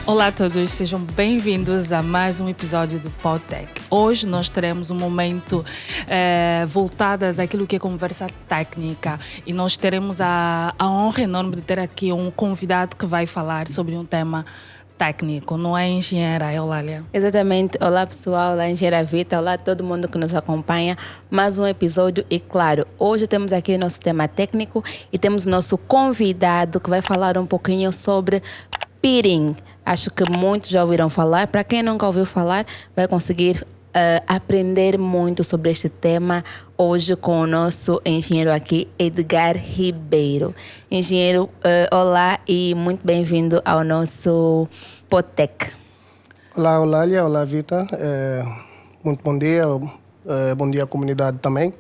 Olá a todos, sejam bem-vindos a mais um episódio do Podtech. Hoje nós teremos um momento voltadas àquilo que é conversa técnica e nós teremos a honra enorme de ter aqui um convidado que vai falar sobre um tema técnico, não é engenheira, é Eulália? Exatamente. Olá pessoal, olá engenheira Vita, olá a todo mundo que nos acompanha. Mais um episódio e claro, hoje temos aqui o nosso tema técnico e temos o nosso convidado que vai falar um pouquinho sobre peering. Acho que muitos já ouviram falar. Para quem nunca ouviu falar, vai conseguir aprender muito sobre este tema hoje com o nosso engenheiro aqui, Edgar Ribeiro. Engenheiro, olá e muito bem-vindo ao nosso Podtech. Olá, Eulália, olá, Vita. Muito bom dia, bom dia à comunidade também.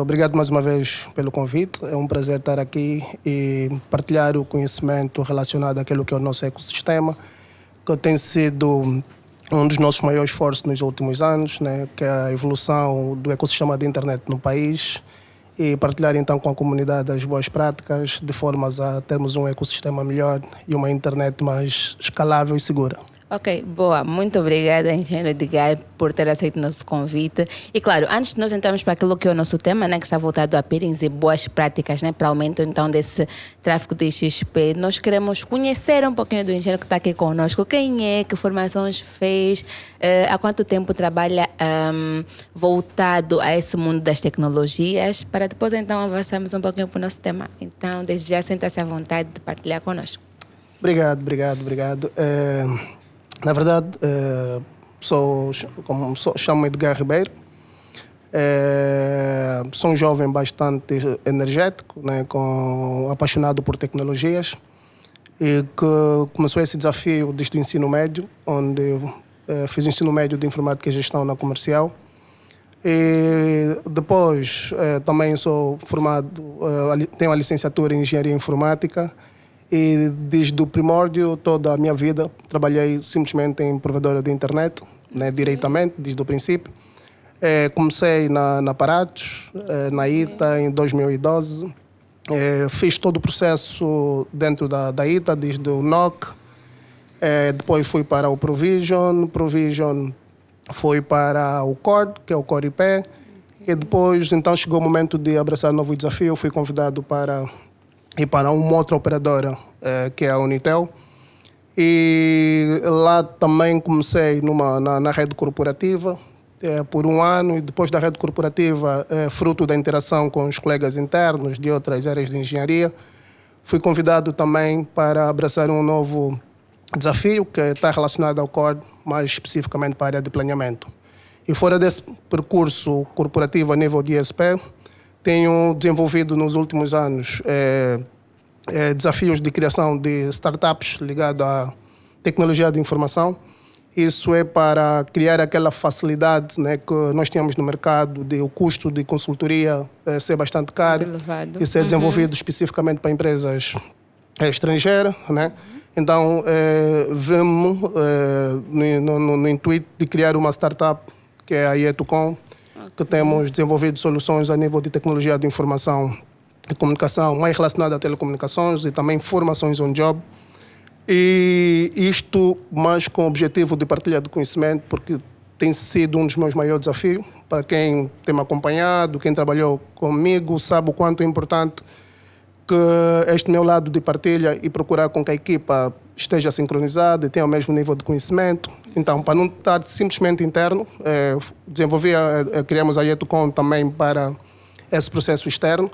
Obrigado mais uma vez pelo convite. É um prazer estar aqui e partilhar o conhecimento relacionado àquilo que é o nosso ecossistema, que tem sido um dos nossos maiores esforços nos últimos anos, né, que é a evolução do ecossistema de internet no país, e partilhar então com a comunidade as boas práticas, de formas a termos um ecossistema melhor e uma internet mais escalável e segura. Ok, boa. Muito obrigada, engenheiro Edgar, por ter aceito o nosso convite. E claro, antes de nós entrarmos para aquilo que é o nosso tema, né, que está voltado a peerings e boas práticas, né, para aumento então desse tráfego de XP, nós queremos conhecer um pouquinho do engenheiro que está aqui conosco. Quem é, que formações fez, há quanto tempo trabalha voltado a esse mundo das tecnologias, para depois então avançarmos um pouquinho para o nosso tema. Então, desde já, sinta-se à vontade de partilhar conosco. Obrigado. Na verdade, chamo-me Edgar Ribeiro. Sou um jovem bastante energético, né, apaixonado por tecnologias, e que começou esse desafio desde o ensino médio, onde fiz o ensino médio de Informática e Gestão na Comercial. E depois também sou formado, tenho a licenciatura em Engenharia Informática. E desde o primórdio, toda a minha vida, trabalhei simplesmente em provedora de internet, né, diretamente, desde o princípio. Comecei na Paratos, na ITA, em 2012. Fiz todo o processo dentro da ITA, desde o NOC. Depois fui para o Provision foi para o Core, que é o Core IP. E depois, então, chegou o momento de abraçar um novo desafio. Fui convidado para uma outra operadora, que é a Unitel. E lá também comecei na rede corporativa por um ano, e depois da rede corporativa, fruto da interação com os colegas internos de outras áreas de engenharia, fui convidado também para abraçar um novo desafio que está relacionado ao Core, mais especificamente para a área de planeamento. E fora desse percurso corporativo a nível de ISP, tenho desenvolvido nos últimos anos desafios de criação de startups ligados à tecnologia de informação. Isso é para criar aquela facilidade, né, que nós tínhamos no mercado, de o custo de consultoria ser bastante caro e ser desenvolvido especificamente para empresas estrangeiras, né? Então, vemos no intuito de criar uma startup, que é a Ietucom, que temos desenvolvido soluções a nível de tecnologia de informação e comunicação, mais relacionada a telecomunicações e também formações on job. E isto mais com o objetivo de partilha de conhecimento, porque tem sido um dos meus maiores desafios. Para quem tem me acompanhado, quem trabalhou comigo, sabe o quanto é importante que este meu lado de partilha e procurar com que a equipa esteja sincronizada e tenha o mesmo nível de conhecimento. Então, para não estar simplesmente interno, criamos a Ietucom também para esse processo externo.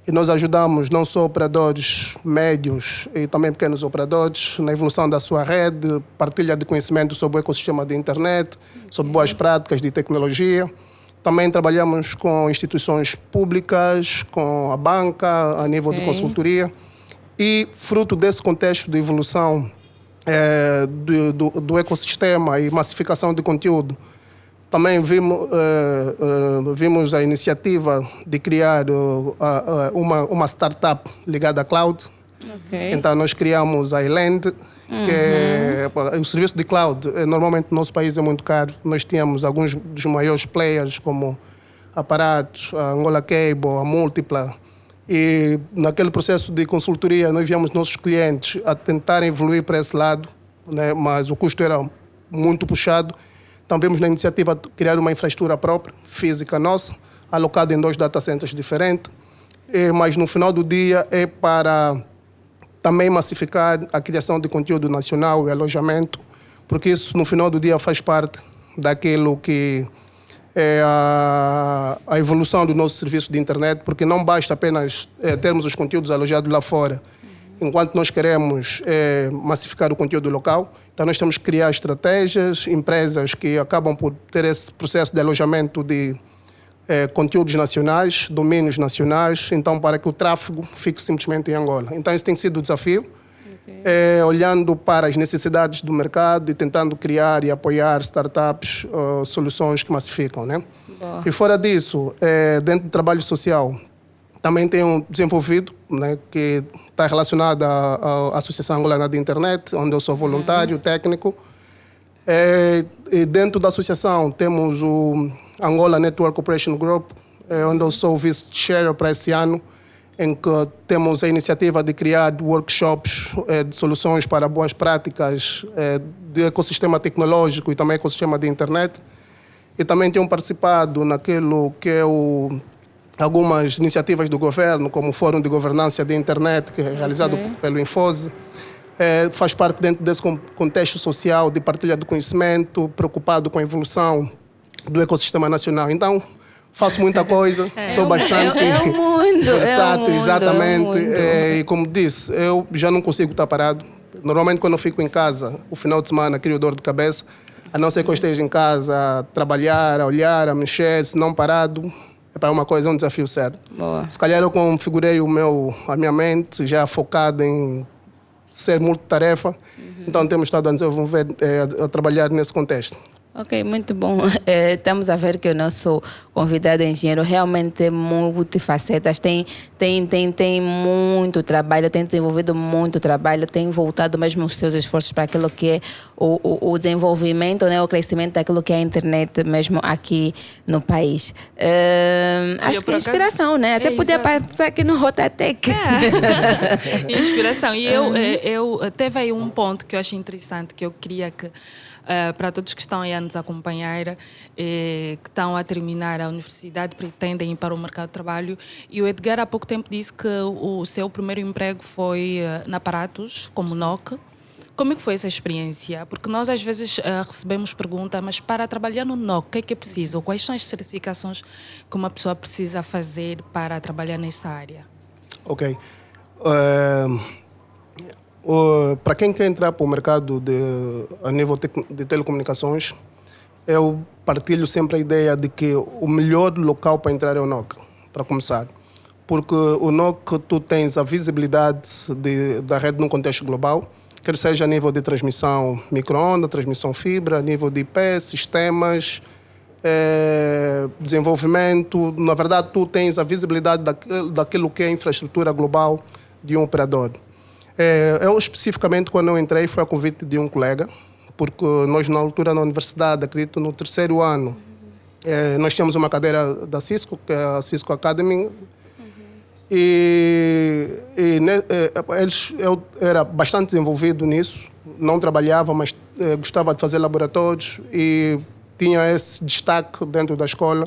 E nós ajudamos não só operadores médios e também pequenos operadores na evolução da sua rede, partilha de conhecimento sobre o ecossistema de internet, sobre boas práticas de tecnologia. Também trabalhamos com instituições públicas, com a banca, a nível de consultoria. E fruto desse contexto de evolução do ecossistema e massificação de conteúdo, também vimos a iniciativa de criar uma startup ligada à cloud. Então, nós criamos a Eland, que é o serviço de cloud. Normalmente, no nosso país é muito caro. Nós tínhamos alguns dos maiores players, como a Paratos, a Angola Cable, a Múltipla. E naquele processo de consultoria, nós víamos nossos clientes a tentarem evoluir para esse lado, né? Mas o custo era muito puxado. Então, vimos na iniciativa de criar uma infraestrutura própria, física nossa, alocada em 2 data centers diferentes. Mas, no final do dia, é para também massificar a criação de conteúdo nacional e alojamento, porque isso, no final do dia, faz parte daquilo que é a evolução do nosso serviço de internet, porque não basta apenas termos os conteúdos alojados lá fora, enquanto nós queremos massificar o conteúdo local. Então, nós temos que criar estratégias, empresas que acabam por ter esse processo de alojamento de conteúdos nacionais, domínios nacionais, então, para que o tráfego fique simplesmente em Angola. Então, esse tem sido o desafio, olhando para as necessidades do mercado e tentando criar e apoiar startups, soluções que massificam, né? Boa. E fora disso, dentro do trabalho social, também tenho desenvolvido, né, que está relacionado à Associação Angolana de Internet, onde eu sou voluntário, técnico. E dentro da associação temos o Angola Network Operation Group, onde eu sou vice-chair para esse ano, em que temos a iniciativa de criar workshops de soluções para boas práticas de ecossistema tecnológico e também ecossistema de internet. E também tenho participado naquilo que é algumas iniciativas do governo, como o Fórum de Governança de Internet, que é realizado pelo Infose. Faz parte dentro desse contexto social de partilha do conhecimento, preocupado com a evolução do ecossistema nacional. Então, faço muita coisa, sou bastante... É o mundo, Exato, exatamente. É o mundo. E como disse, eu já não consigo estar parado. Normalmente, quando eu fico em casa, o final de semana, crio dor de cabeça. A não ser que eu esteja em casa a trabalhar, a olhar, a mexer, se não parado, é uma coisa, é um desafio certo. Boa. Se calhar eu configurei a minha mente já focada em ser multitarefa. Então, temos estado a desenvolver, a trabalhar nesse contexto. Ok, muito bom. Estamos a ver que o nosso convidado engenheiro realmente tem multifacetas, tem muito trabalho, tem desenvolvido muito trabalho, tem voltado mesmo os seus esforços para aquilo que é o desenvolvimento, né, o crescimento daquilo que é a internet mesmo aqui no país. Acho que é inspiração, né? Até podia passar aqui no Rotatec. Inspiração. E eu teve aí um ponto que eu achei interessante, que eu queria que para todos que estão aí a nos acompanhar, que estão a terminar a universidade, pretendem ir para o mercado de trabalho. E o Edgar há pouco tempo disse que o seu primeiro emprego foi na Paratus, como NOC. Como é que foi essa experiência? Porque nós às vezes recebemos perguntas, mas para trabalhar no NOC, o que é preciso? Quais são as certificações que uma pessoa precisa fazer para trabalhar nessa área? Ok. Para quem quer entrar para o mercado a nível de telecomunicações, eu partilho sempre a ideia de que o melhor local para entrar é o NOC, para começar. Porque o NOC, tu tens a visibilidade da rede num contexto global, quer seja a nível de transmissão micro-onda, transmissão fibra, a nível de IP, sistemas, desenvolvimento. Na verdade, tu tens a visibilidade daquilo que é a infraestrutura global de um operador. Eu, especificamente, quando eu entrei, foi a convite de um colega, porque nós, na altura, na universidade, acredito, no 3º ano, nós tínhamos uma cadeira da Cisco, que é a Cisco Academy, eu era bastante desenvolvido nisso, não trabalhava, mas gostava de fazer laboratórios e tinha esse destaque dentro da escola.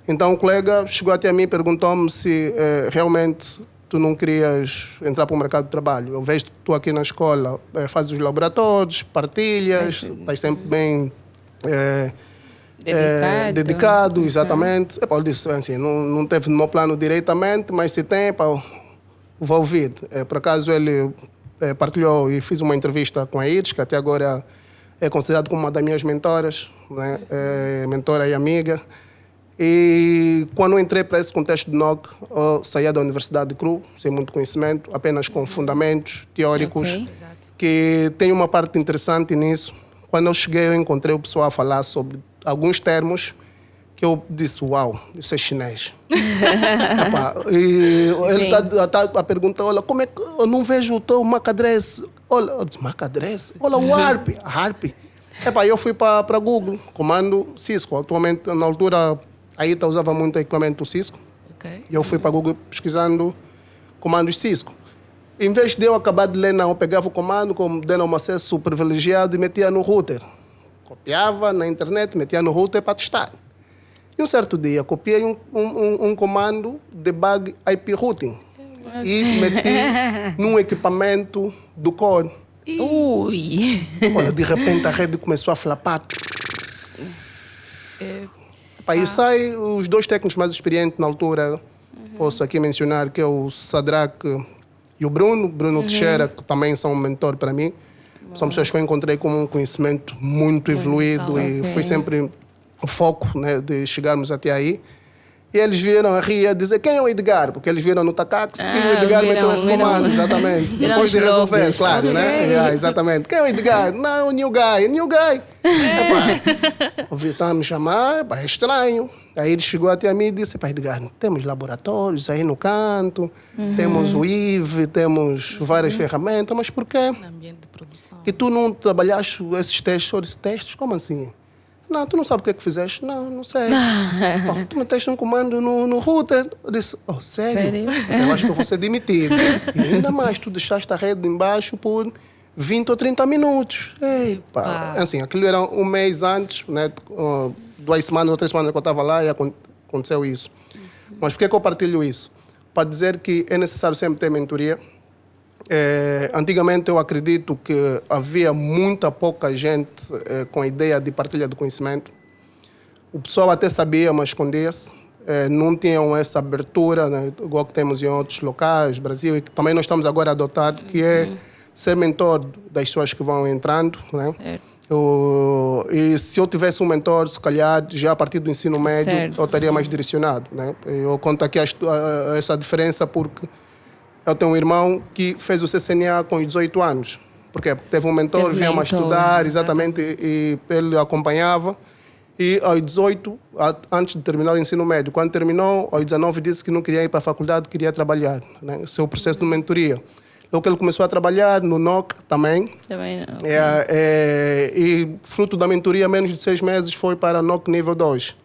Então, o colega chegou até a mim e perguntou-me se realmente tu não querias entrar para o mercado de trabalho. Eu vejo que tu aqui na escola fazes os laboratórios, partilhas, estás sempre bem dedicado, exatamente. Ele disse assim, não teve no meu plano diretamente, mas se tem, vou ouvir. Por acaso ele partilhou e fiz uma entrevista com a Iris, que até agora é considerada como uma das minhas mentoras, né? Mentora e amiga. E quando eu entrei para esse contexto de NOC, eu saía da Universidade de Cru, sem muito conhecimento, apenas com fundamentos teóricos, que tem uma parte interessante nisso. Quando eu cheguei, eu encontrei o pessoal a falar sobre alguns termos que eu disse, uau, isso é chinês. E ele está a perguntar, olha, como é que eu não vejo o teu MAC address? Olha, eu disse, MAC address? Olha, o ARP. Eu fui para Google, comando Cisco. Atualmente, na altura, a ITA usava muito equipamento Cisco. E eu fui para Google pesquisando comandos Cisco. Em vez de eu acabar de ler, não, eu pegava o comando, como deram um acesso privilegiado e metia no router. Copiava na internet, metia no router para testar. E um certo dia, copiei um comando de bug IP routing e meti num equipamento do core. Ui! Olha, de repente a rede começou a flapar. Aí sai os 2 técnicos mais experientes na altura. Posso aqui mencionar que é o Sadraque e o Bruno Teixeira, que também são um mentor para mim. São pessoas que eu encontrei com um conhecimento muito evoluído e foi sempre o foco, né, de chegarmos até aí. E eles vieram a rir a dizer quem é o Edgar, porque eles viram no Tacax que o Edgar meteu esse comando, exatamente. Depois de resolver, claro, né? Exatamente. Quem é o Edgar? Não, o New Guy. Está a me chamar, é estranho. Aí ele chegou até a mim e disse, Edgar, temos laboratórios aí no canto, temos o IV, temos várias ferramentas, mas por quê? No ambiente de produção. Que tu não trabalhaste esses testes? Como assim? Não, tu não sabe o que é que fizeste? Não sei. Tu meteste um comando no router. Eu disse, sério? Eu acho que eu vou ser demitido. E ainda mais, tu deixaste a rede embaixo por 20 ou 30 minutos. Assim, aquilo era um mês antes, né? 2 semanas ou 3 semanas que eu estava lá e aconteceu isso. Mas por que eu partilho isso? Para dizer que é necessário sempre ter mentoria. Antigamente eu acredito que havia pouca gente com a ideia de partilha do conhecimento. O pessoal até sabia, mas escondia-se. Não tinham essa abertura, né, igual que temos em outros locais, Brasil, e que também nós estamos agora a adotar, que é ser mentor das pessoas que vão entrando. Né? E se eu tivesse um mentor, se calhar, já a partir do ensino médio, eu estaria mais direcionado. Né? Eu conto aqui essa diferença porque eu tenho um irmão que fez o CCNA com 18 anos. Porque teve um mentor, vinha-me a estudar, exatamente, e ele acompanhava. E aos 18, antes de terminar o ensino médio, quando terminou, aos 19 disse que não queria ir para a faculdade, queria trabalhar. Né? Esse é o processo de mentoria. Logo que ele começou a trabalhar no NOC também. E fruto da mentoria, menos de 6 meses, foi para NOC nível 2.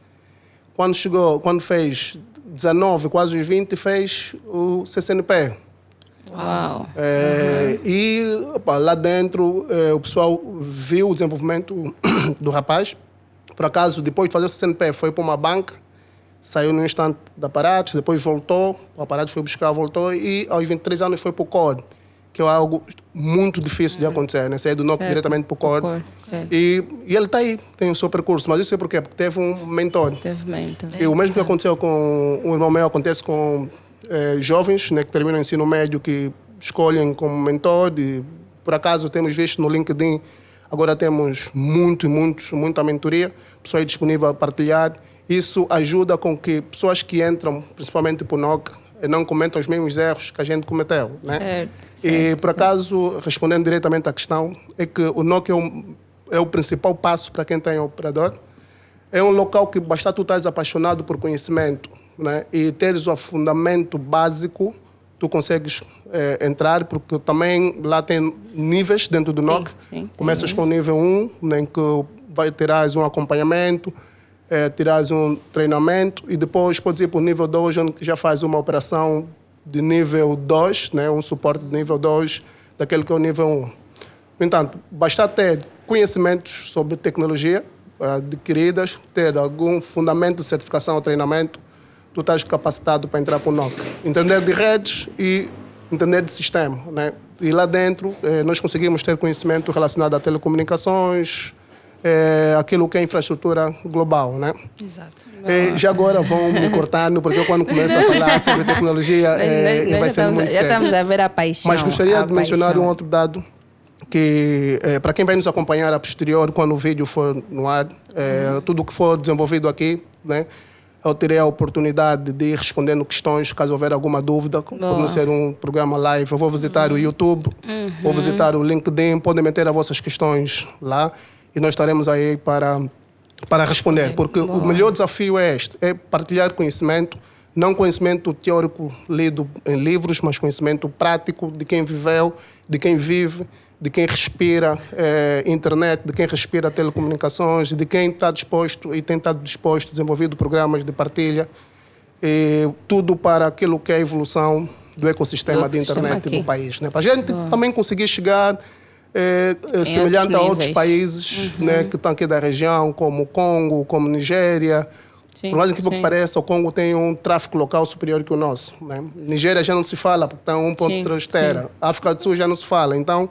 Quando fez 19, quase os 20, fez o CCNP. Uau! E lá dentro o pessoal viu o desenvolvimento do rapaz. Por acaso, depois de fazer o CCNP, foi para uma banca, saiu no instante da Aparatos, depois voltou, o Aparatos foi buscar, voltou e aos 23 anos foi para o CORE, que é algo muito difícil de acontecer, né? Sair do NOC diretamente para o CORE. E ele está aí, tem o seu percurso, mas isso é por quê? Porque teve um mentor. E o mesmo que aconteceu com um irmão meu, acontece com jovens, né, que terminam o ensino médio, que escolhem como mentor. E, por acaso, temos visto no LinkedIn, agora temos muita mentoria, pessoas disponíveis a partilhar. Isso ajuda com que pessoas que entram, principalmente para o NOC, não cometam os mesmos erros que a gente cometeu. Né? E, por acaso, respondendo diretamente à questão, é que o NOC é o principal passo para quem tem operador. É um local que basta tu estares apaixonado por conhecimento, né? E teres o fundamento básico, tu consegues entrar, porque também lá tem níveis dentro do NOC. Começas com o nível 1, né, em que terás um acompanhamento, terás um treinamento e depois podes ir para o nível 2, onde já faz uma operação de nível 2, né, um suporte de nível 2 daquele que é o nível 1. No entanto, basta ter conhecimentos sobre tecnologia adquiridas, ter algum fundamento de certificação ou treinamento, tu estás capacitado para entrar para o NOC. Entender de redes e entender de sistema. Né? E lá dentro nós conseguimos ter conhecimento relacionado a telecomunicações, aquilo que é infraestrutura global. Né? Exato. Já agora vão me cortando, porque eu quando começo a falar sobre tecnologia vai ser muito sério. Já estamos a ver a paixão. Mas gostaria de mencionar um outro dado, que para quem vai nos acompanhar a posterior, quando o vídeo for no ar, tudo o que for desenvolvido aqui, né, eu terei a oportunidade de ir respondendo questões, caso houver alguma dúvida, por não ser um programa live. Eu vou visitar o YouTube, vou visitar o LinkedIn, podem meter as vossas questões lá e nós estaremos aí para responder, porque o melhor desafio é este, é partilhar conhecimento, não conhecimento teórico lido em livros, mas conhecimento prático de quem viveu, de quem vive, de quem respira internet, de quem respira telecomunicações, de quem está disposto e tem estado disposto, desenvolvido programas de partilha, tudo para aquilo que é a evolução do ecossistema de internet do país. Né? Para a gente também conseguir chegar semelhante a outros países né, que estão aqui da região, como Congo, como Nigéria. Por mais incrível que pareça, o Congo tem um tráfego local superior que o nosso. Né? Nigéria já não se fala, porque está 1.3 tera. África do Sul já não se fala. Então,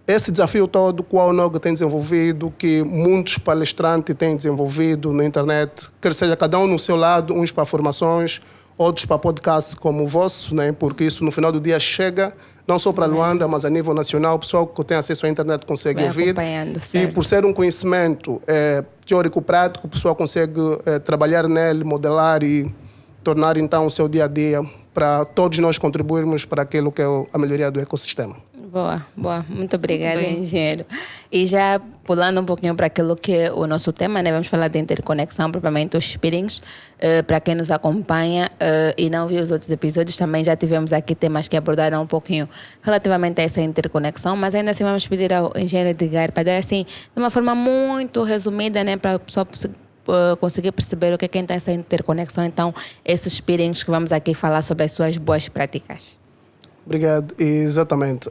esse desafio todo que o AONOG tem desenvolvido, que muitos palestrantes têm desenvolvido na internet, quer seja cada um no seu lado, uns para formações, outros para podcasts como o vosso, né? Porque isso no final do dia chega não só para Luanda, mas a nível nacional, o pessoal que tem acesso à internet consegue ouvir. E por ser um conhecimento teórico-prático, o pessoal consegue trabalhar nele, modelar e tornar então o seu dia a dia para todos nós contribuirmos para aquilo que é a melhoria do ecossistema. Boa. Muito obrigada, engenheiro. E já pulando um pouquinho para aquilo que é o nosso tema, né? Vamos falar de interconexão, propriamente os peerings. Para quem nos acompanha e não viu os outros episódios, também já tivemos aqui temas que abordaram um pouquinho relativamente a essa interconexão, mas ainda assim vamos pedir ao engenheiro Edgar para dar assim, de uma forma muito resumida, né? Para a pessoa conseguir perceber o que é então essa interconexão. Então, esses peerings que vamos aqui falar sobre as suas boas práticas. Obrigado. Exatamente.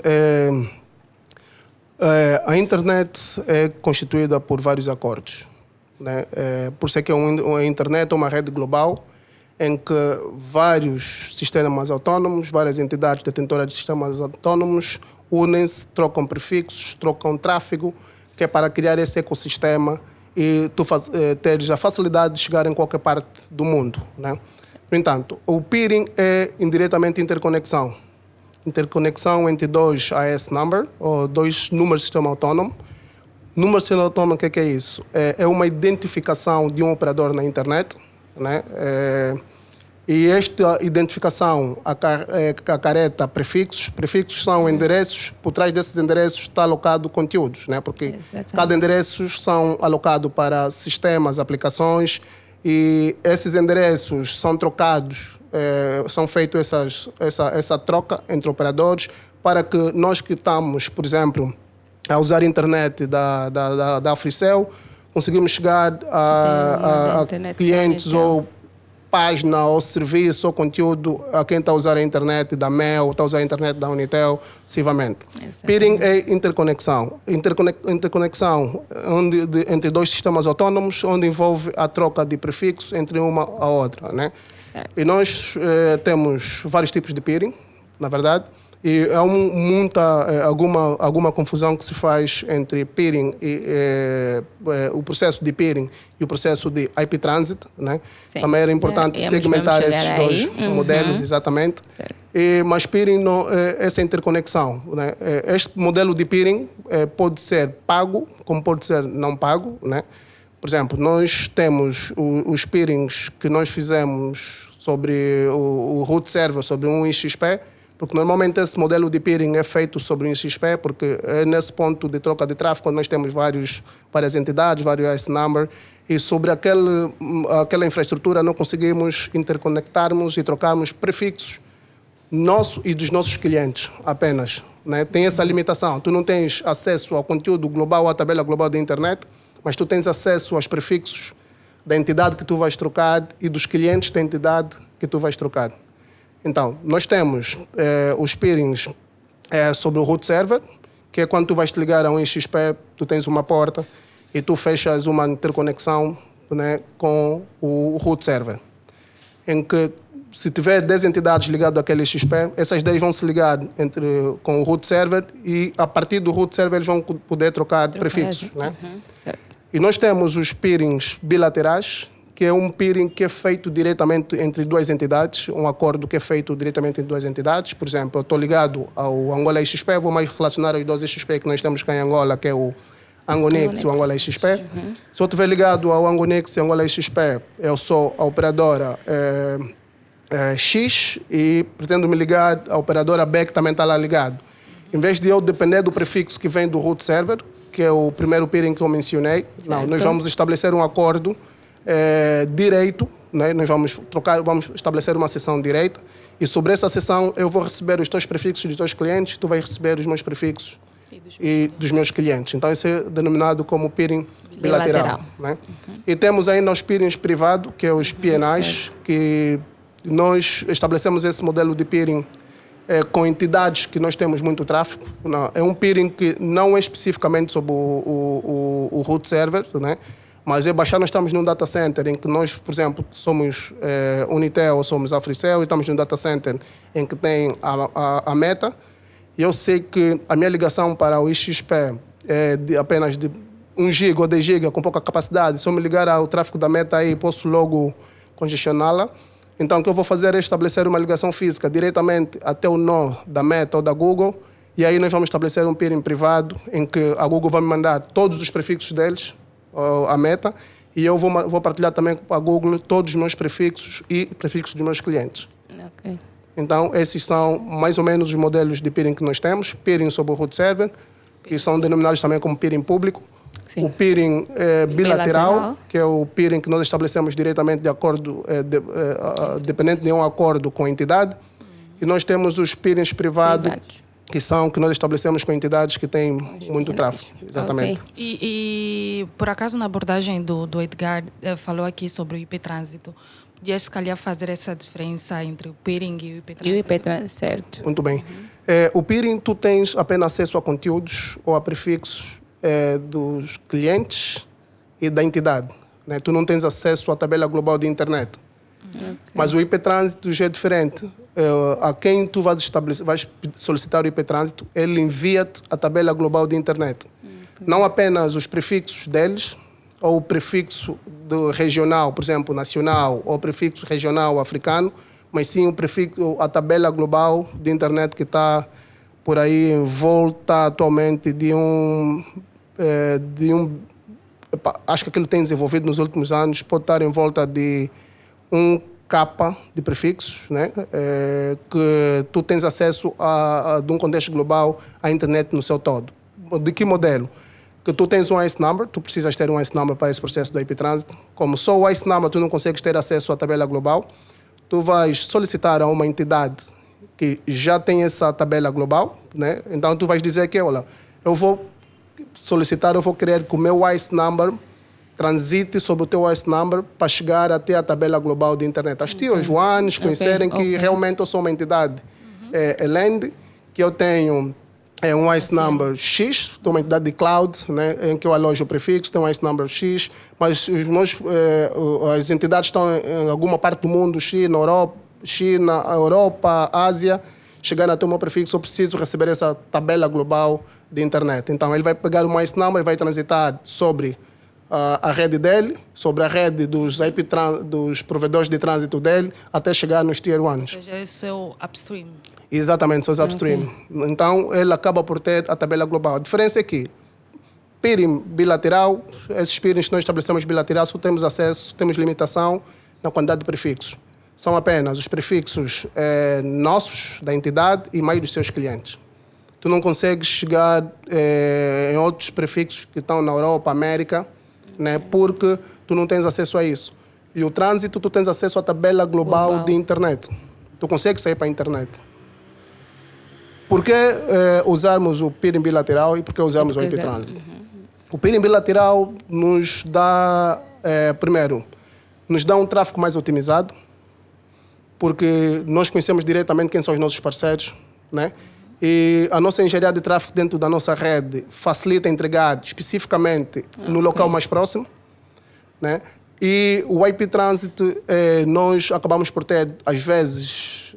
A internet é constituída por vários acordos. Né? Por isso é que a internet é uma rede global em que vários sistemas autônomos, várias entidades detentoras de sistemas autônomos unem-se, trocam prefixos, trocam tráfego, que é para criar esse ecossistema e tu teres a facilidade de chegar em qualquer parte do mundo. Né? No entanto, o peering é indiretamente interconexão. Interconexão entre dois AS number, ou dois números de sistema autônomo. Número de sistema autônomo, o que é isso? É uma identificação de um operador na internet, né? E esta identificação acarreta prefixos. Prefixos são endereços. Por trás desses endereços está alocado conteúdos, né? Porque cada endereço são alocados para sistemas, aplicações, e esses endereços são trocados. São feitas essa troca entre operadores para que nós que estamos, por exemplo, a usar a internet da Africell, conseguimos chegar a clientes ou página, ou serviço, ou conteúdo a quem está a usar a internet da Mel, está a usar a internet da Unitel, sucessivamente. Peering é interconexão. Interconexão entre dois sistemas autônomos, onde envolve a troca de prefixos entre uma a outra, né? E nós temos vários tipos de peering, na verdade, e há alguma confusão que se faz entre peering e o processo de peering e o processo de IP transit, né? Também era importante segmentar esses dois modelos, exatamente. Mas peering, essa interconexão, né? Este modelo de peering pode ser pago, como pode ser não pago, né? Por exemplo, nós temos os peerings que nós fizemos sobre o root server, sobre um XP, porque normalmente esse modelo de peering é feito sobre um XP, porque é nesse ponto de troca de tráfego nós temos várias entidades, vários IS number, e sobre aquela infraestrutura não conseguimos interconectarmos e trocarmos prefixos nosso e dos nossos clientes apenas. Né? Tem essa limitação. Tu não tens acesso ao conteúdo global, à tabela global da internet, mas tu tens acesso aos prefixos da entidade que tu vais trocar e dos clientes da entidade que tu vais trocar. Então, nós temos os peerings sobre o root server, que é quando tu vais te ligar a um XP, tu tens uma porta e tu fechas uma interconexão, né, com o root server. Em que, se tiver 10 entidades ligadas àquele XP, essas 10 vão se ligar com o root server e, a partir do root server, eles vão poder trocar prefixos. Né? E nós temos os peerings bilaterais, que é um peering que é feito diretamente entre duas entidades, um acordo que é feito diretamente entre duas entidades. Por exemplo, eu estou ligado ao Angola XP, vou mais relacionar os dois XP que nós temos cá em Angola, que é o Angonix e o Angola XP. Se eu estiver ligado ao Angonix e ao Angola XP, eu sou a operadora X e pretendo me ligar à operadora B, que também está lá ligado. Em vez de eu depender do prefixo que vem do root server, que é o primeiro peering que eu mencionei, não, nós vamos estabelecer um acordo direito, né? Nós vamos estabelecer uma sessão direita e sobre essa sessão eu vou receber os teus prefixos dos teus clientes, tu vais receber os meus prefixos e dos meus clientes. Então isso é denominado como peering bilateral. Né? E temos ainda os peerings privados, que é os PNIs, que nós estabelecemos esse modelo de peering com entidades que nós temos muito tráfego. Não, é um peering que não é especificamente sobre o root server, né? Mas nós estamos num data center em que nós, por exemplo, somos Unitel ou somos Africell e estamos num data center em que tem a Meta. E eu sei que a minha ligação para o IXP é apenas de 1 GB ou 10 GB com pouca capacidade. Se eu me ligar ao tráfego da Meta aí, posso logo congestioná-la. Então, o que eu vou fazer é estabelecer uma ligação física diretamente até o nó da Meta ou da Google. E aí nós vamos estabelecer um peering privado em que a Google vai me mandar todos os prefixos deles, a Meta, e eu vou partilhar também com a Google todos os meus prefixos e prefixos dos meus clientes. Ok. Então, esses são mais ou menos os modelos de peering que nós temos. Peering sobre o root server, que são denominados também como peering público. Sim. O peering bilateral, que é o peering que nós estabelecemos diretamente de acordo, dependente de um acordo com a entidade. E nós temos os peerings privados, que são que nós estabelecemos com entidades que têm muito tráfego. Exatamente. Okay. E por acaso na abordagem do Edgar falou aqui sobre o IP trânsito. Podias se calhar fazer essa diferença entre o peering e o IP trânsito? E o IP trânsito, certo. Muito bem. O peering, tu tens apenas acesso a conteúdos ou a prefixos dos clientes e da entidade, né? Tu não tens acesso à tabela global de internet. Okay. Mas o IP trânsito já é diferente. A quem tu vais solicitar o IP trânsito, ele envia-te a tabela global de internet. Okay. Não apenas os prefixos deles, ou o prefixo regional, por exemplo, nacional, ou o prefixo regional africano, mas sim o prefixo, a tabela global de internet que está por aí em volta atualmente acho que aquilo tem desenvolvido nos últimos anos, pode estar em volta de 1K de prefixos, né? Que tu tens acesso de um contexto global à internet no seu todo. De que modelo? Que tu tens um ICE number, tu precisas ter um ICE number para esse processo do IP Transit. Como só o ICE number tu não consegues ter acesso à tabela global, tu vais solicitar a uma entidade que já tem essa tabela global, né? Então tu vais dizer que, olha, eu vou querer que o meu ICE number transite sobre o teu ICE number para chegar até a tabela global de internet. As tios ones conhecerem que realmente eu sou uma entidade land, que eu tenho um ICE number X, estou uma entidade de cloud, né, em que eu alojo o prefixo, tenho um ICE number X, mas as entidades estão em alguma parte do mundo, China, Europa, Ásia, chegando até o meu prefixo, eu preciso receber essa tabela global de internet. Então, ele vai pegar o ICE number e vai transitar sobre a rede dele, sobre a rede dos provedores de trânsito dele, até chegar nos Tier 1. Ou seja, esse é o upstream. Exatamente, seus upstream. Okay. Então, ele acaba por ter a tabela global. A diferença é que peering bilateral, esses peerings que nós estabelecemos bilateral, só temos acesso, temos limitação na quantidade de prefixos. São apenas os prefixos nossos, da entidade, e mais dos seus clientes. Tu não consegues chegar em outros prefixos que estão na Europa, América, né, porque tu não tens acesso a isso. E o trânsito, tu tens acesso à tabela global de internet. Tu consegues sair para a internet. Por que usarmos o peering bilateral e por que usarmos o IP Transit? O peering bilateral nos dá, primeiro, nos dá um tráfego mais otimizado, porque nós conhecemos diretamente quem são os nossos parceiros, né? E a nossa engenharia de tráfego dentro da nossa rede facilita entregar especificamente no local mais próximo, né? E o IP Transit, nós acabamos por ter, às vezes,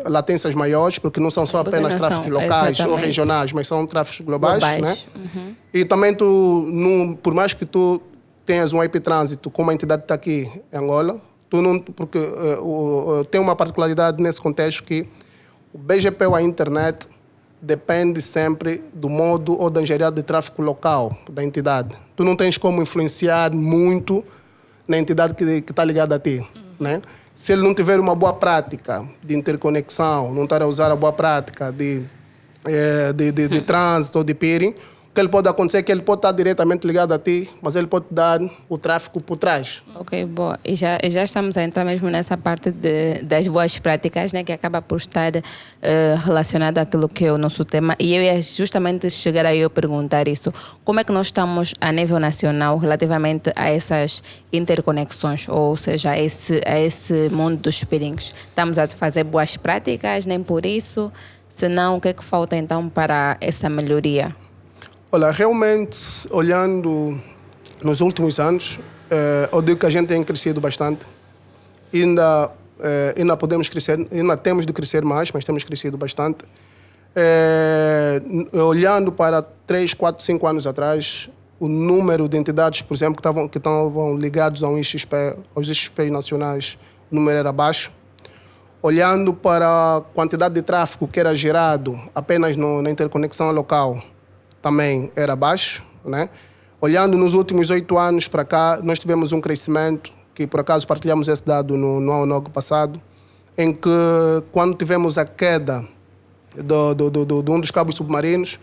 latências maiores, porque não são só apenas tráfegos locais ou regionais, mas são tráfegos globais. Né? E também, por mais que tu tenhas um IP Trânsito, como a entidade está aqui em Angola, porque tem uma particularidade nesse contexto que o BGP ou a internet depende sempre do modo ou da engenharia de tráfego local da entidade. Tu não tens como influenciar muito na entidade que está ligada a ti, né? Se ele não tiver uma boa prática de interconexão, não estar a usar a boa prática de trânsito ou de peering, o que ele pode acontecer é que ele pode estar diretamente ligado a ti, mas ele pode dar o tráfego por trás. Ok, boa. E já estamos a entrar mesmo nessa parte das boas práticas, né, que acaba por estar relacionado àquilo que é o nosso tema. E eu ia justamente chegar aí a perguntar isso. Como é que nós estamos a nível nacional relativamente a essas interconexões, ou seja, a esse mundo dos peerings? Estamos a fazer boas práticas, nem por isso? Se não, o que é que falta então para essa melhoria? Olha, realmente, olhando nos últimos anos, eu digo que a gente tem crescido bastante. Ainda podemos crescer, ainda temos de crescer mais, mas temos crescido bastante. Olhando para 3, 4, 5 anos atrás, o número de entidades, por exemplo, que estavam ligados a aos IXP nacionais, o número era baixo. Olhando para a quantidade de tráfego que era gerado apenas na interconexão local, também era baixo, né? Olhando nos últimos 8 anos para cá, nós tivemos um crescimento, que por acaso partilhamos esse dado no ano passado, em que quando tivemos a queda de um dos cabos submarinos,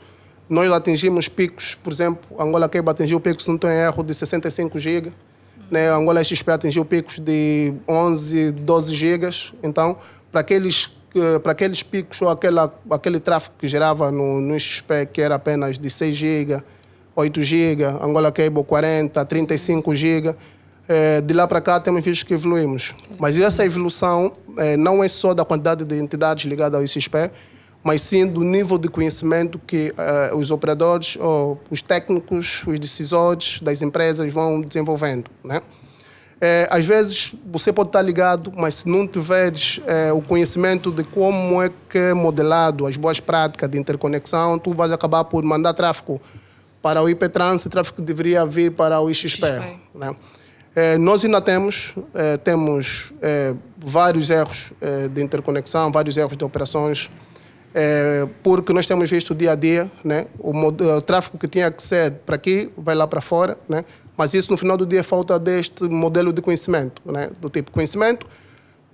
nós atingimos picos, por exemplo, Angola Cable atingiu picos, se não estou em erro, de 65 GB, né? Angola XP atingiu picos de 11, 12 GB. Então, para aqueles picos ou aquele tráfego que gerava no XP, que era apenas de 6 GB, 8 GB, Angola Cable 40, 35 GB, de lá para cá temos visto que evoluímos. Mas essa evolução não é só da quantidade de entidades ligadas ao XP, mas sim do nível de conhecimento que os operadores, ou os técnicos, os decisores das empresas vão desenvolvendo, né? Às vezes você pode estar ligado, mas se não tiveres o conhecimento de como é que é modelado as boas práticas de interconexão, tu vais acabar por mandar tráfego para o IP-Trans, tráfego que deveria vir para o IXP. Né? Nós ainda temos vários erros de interconexão, vários erros de operações, porque nós temos visto dia a dia, né? O tráfego que tinha que ser para aqui vai lá para fora, né? Mas isso no final do dia é falta deste modelo de conhecimento, né? Do tipo conhecimento.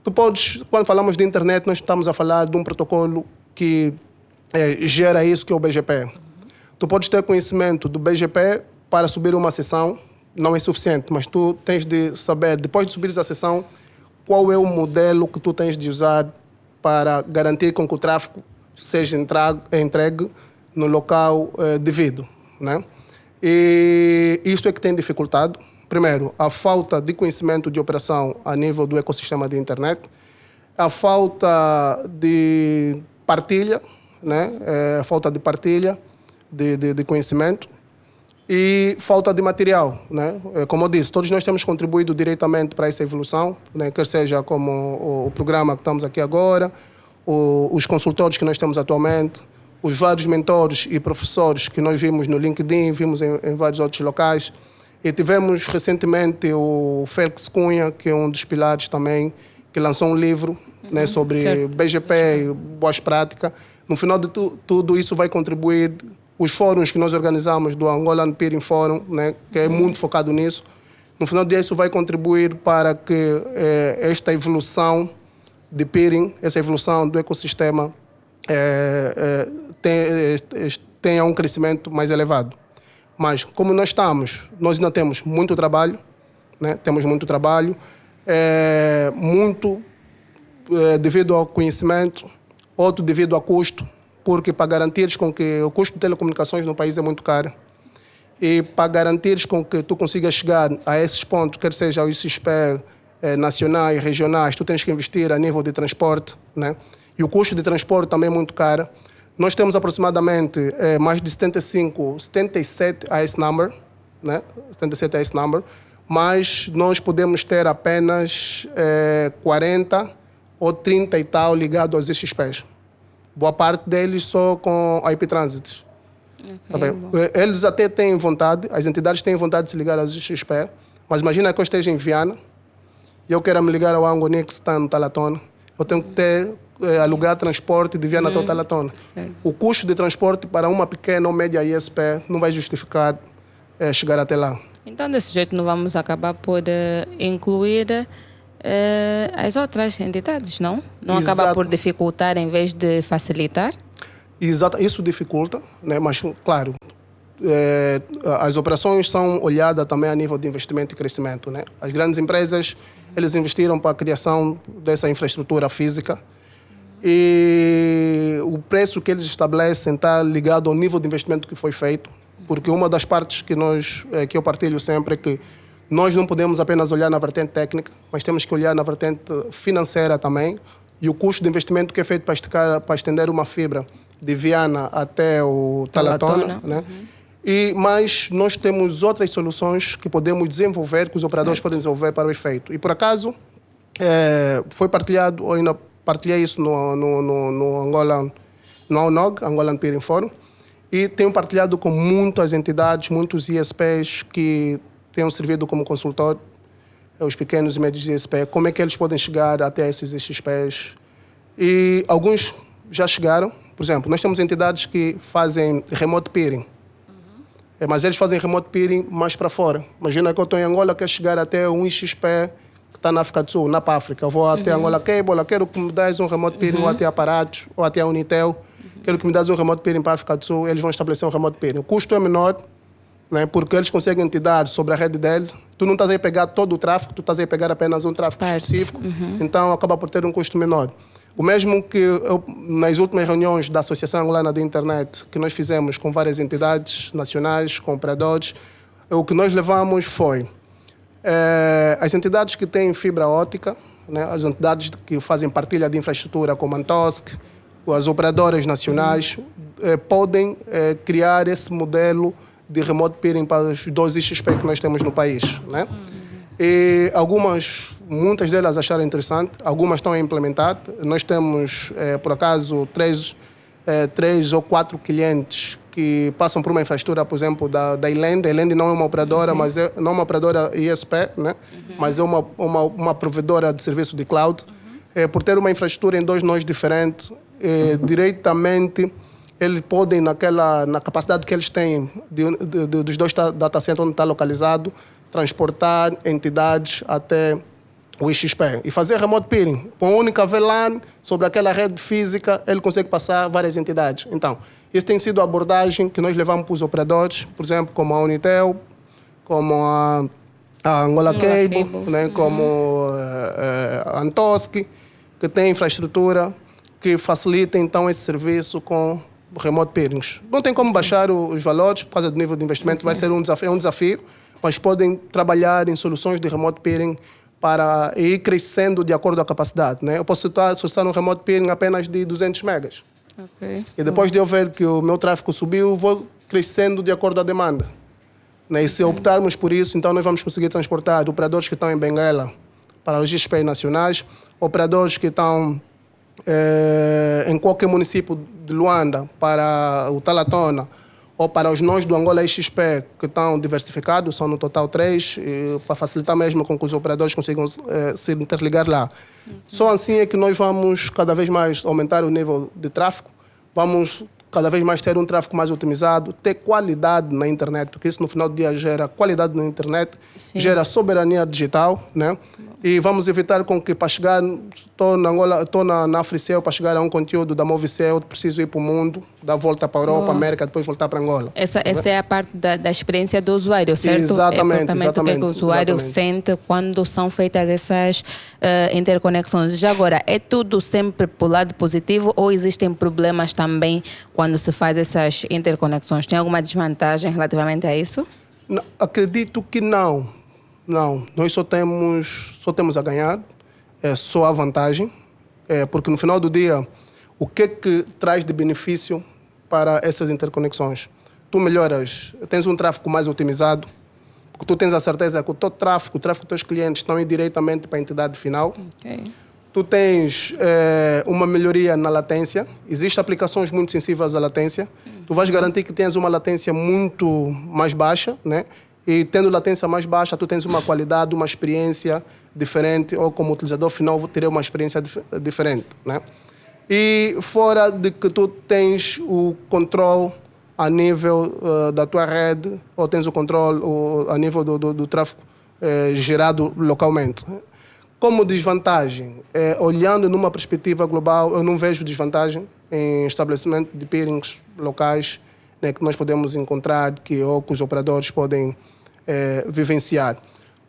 Tu podes, quando falamos de internet, nós estamos a falar de um protocolo que gera isso, que é o BGP. Tu podes ter conhecimento do BGP para subir uma sessão, não é suficiente, mas tu tens de saber, depois de subir a sessão, qual é o modelo que tu tens de usar para garantir com que o tráfego seja entregue no local devido, né? E isto é que tem dificultado. Primeiro, a falta de conhecimento de operação a nível do ecossistema de internet, a falta de partilha, né? A falta de partilha de conhecimento e falta de material, né? Como eu disse, todos nós temos contribuído diretamente para essa evolução, né? Quer seja como o programa que estamos aqui agora, os consultores que nós temos atualmente, os vários mentores e professores que nós vimos no LinkedIn, vimos em vários outros locais. E tivemos recentemente o Félix Cunha, que é um dos pilares também, que lançou um livro, né, sobre BGP e boas práticas. No final de tudo isso vai contribuir, os fóruns que nós organizamos do Angolan Peering Forum, né, que é muito focado nisso, no final disso vai contribuir para que esta evolução de peering, essa evolução do ecossistema tenha um crescimento mais elevado. Mas como nós ainda temos muito trabalho, né? Temos muito trabalho, devido ao conhecimento, outro devido ao custo, porque para garantir com que o custo de telecomunicações no país é muito caro, e para garantir com que tu consigas chegar a esses pontos, quer seja os IXP nacionais, regionais, tu tens que investir a nível de transporte, né? E o custo de transporte também é muito caro. Nós temos aproximadamente mais de 77 AS number, né? 77 AS number, mas nós podemos ter apenas 40 ou 30 e tal ligados aos IXPs. Boa parte deles só com IP Transit. Okay, tá bem? Eles até têm vontade, as entidades têm vontade de se ligar aos IXP, mas imagina que eu esteja em Viana e eu quero me ligar ao Angonix que está no Talatona. Eu tenho que ter alugar transporte de Viana até o Talatona. O custo de transporte para uma pequena ou média ISP não vai justificar chegar até lá. Então, desse jeito, não vamos acabar por incluir as outras entidades, não? Não acaba por dificultar em vez de facilitar? Exato, isso dificulta, né? Mas, claro, as operações são olhadas também a nível de investimento e crescimento, né? As grandes empresas, eles investiram para a criação dessa infraestrutura física e o preço que eles estabelecem está ligado ao nível de investimento que foi feito, porque uma das partes que eu partilho sempre é que nós não podemos apenas olhar na vertente técnica, mas temos que olhar na vertente financeira também, e o custo de investimento que é feito para estender uma fibra de Viana até o Talatona, né? Mas nós temos outras soluções que podemos desenvolver, que os operadores podem desenvolver para o efeito. E por acaso, foi partilhado, ou ainda partilhei isso no Angola, no AUNOG, Angolan Peering Forum, e tenho partilhado com muitas entidades, muitos ISPs que têm servido como consultor, os pequenos e médios ISP, como é que eles podem chegar até esses ISPs. E alguns já chegaram. Por exemplo, nós temos entidades que fazem remote peering, mas eles fazem remote peering mais para fora. Imagina que eu estou em Angola, quero chegar até um ISP que está na África do Sul, na África. Eu vou até Angola Cable, quero que me dês um remote peering ou até Aparatos, ou até a Unitel. Quero que me dês um remote peering para a África do Sul, eles vão estabelecer um remote peering. O custo é menor, né, porque eles conseguem te dar sobre a rede dele. Tu não estás aí a pegar todo o tráfego, tu estás aí a pegar apenas um tráfego específico, então acaba por ter um custo menor. O mesmo que nas últimas reuniões da Associação Angolana de Internet, que nós fizemos com várias entidades nacionais, com operadores, o que nós levamos foi as entidades que têm fibra óptica, né, as entidades que fazem partilha de infraestrutura, como a Antosk, as operadoras nacionais, podem criar esse modelo de remote peering para os 2 ISP que nós temos no país, né? E muitas delas acharam interessante, algumas estão a implementar. Nós temos, por acaso, 3 ou 4 clientes que passam por uma infraestrutura, por exemplo, da Ilend. A Ilend não é uma operadora, mas não é uma operadora ISP, né? Mas é uma provedora de serviço de cloud. Por ter uma infraestrutura em 2 nós diferentes, diretamente eles podem, na capacidade que eles têm dos 2 data centers onde está localizado, transportar entidades até o IXP e fazer remote peering. Com a única VLAN sobre aquela rede física, ele consegue passar várias entidades. Então, isso tem sido a abordagem que nós levamos para os operadores, por exemplo, como a Unitel, como a Angola Cable, né, como a Antosk, que tem infraestrutura que facilita então esse serviço com remote peerings. Não tem como baixar os valores por causa do nível de investimento, vai ser um desafio, mas podem trabalhar em soluções de remote peering para ir crescendo de acordo com a capacidade, né? Eu posso estar no remote peering apenas de 200 megas. E depois de eu ver que o meu tráfego subiu, vou crescendo de acordo com a demanda, né? E se optarmos por isso, então nós vamos conseguir transportar operadores que estão em Benguela para os ISPs nacionais, operadores que estão em qualquer município de Luanda para o Talatona, ou para os nós do Angola XP, que estão diversificados, são no total 3, para facilitar mesmo com que os operadores consigam se interligar lá. Só assim é que nós vamos cada vez mais aumentar o nível de tráfego, vamos cada vez mais ter um tráfego mais otimizado, ter qualidade na internet, porque isso no final do dia gera qualidade na internet, gera soberania digital, né? E vamos evitar com que para chegar, estou na Angola, estou na Africel, para chegar a um conteúdo da Movicel, preciso ir para o mundo, dar volta para a Europa, América, depois voltar para Angola. Essa é a parte da experiência do usuário, certo? Exatamente. O que o usuário sente quando são feitas essas interconexões. Já agora, é tudo sempre para o lado positivo ou existem problemas também quando se faz essas interconexões? Tem alguma desvantagem relativamente a isso? Não, acredito que não. Não, nós só temos a ganhar, só a vantagem, porque no final do dia, o que traz de benefício para essas interconexões? Tu melhoras, tens um tráfego mais otimizado, porque tu tens a certeza que o teu tráfego, dos teus clientes estão indo diretamente para a entidade final. Tu tens uma melhoria na latência, existem aplicações muito sensíveis à latência, tu vais garantir que tens uma latência muito mais baixa, né? E tendo latência mais baixa, tu tens uma qualidade, uma experiência diferente, ou como utilizador final, teria uma experiência diferente, né? E fora de que tu tens o controle a nível da tua rede, ou tens o controle a nível do tráfego gerado localmente. Como desvantagem, olhando numa perspectiva global, eu não vejo desvantagem em estabelecimento de peerings locais né, que nós podemos encontrar ou que os operadores podem vivenciar.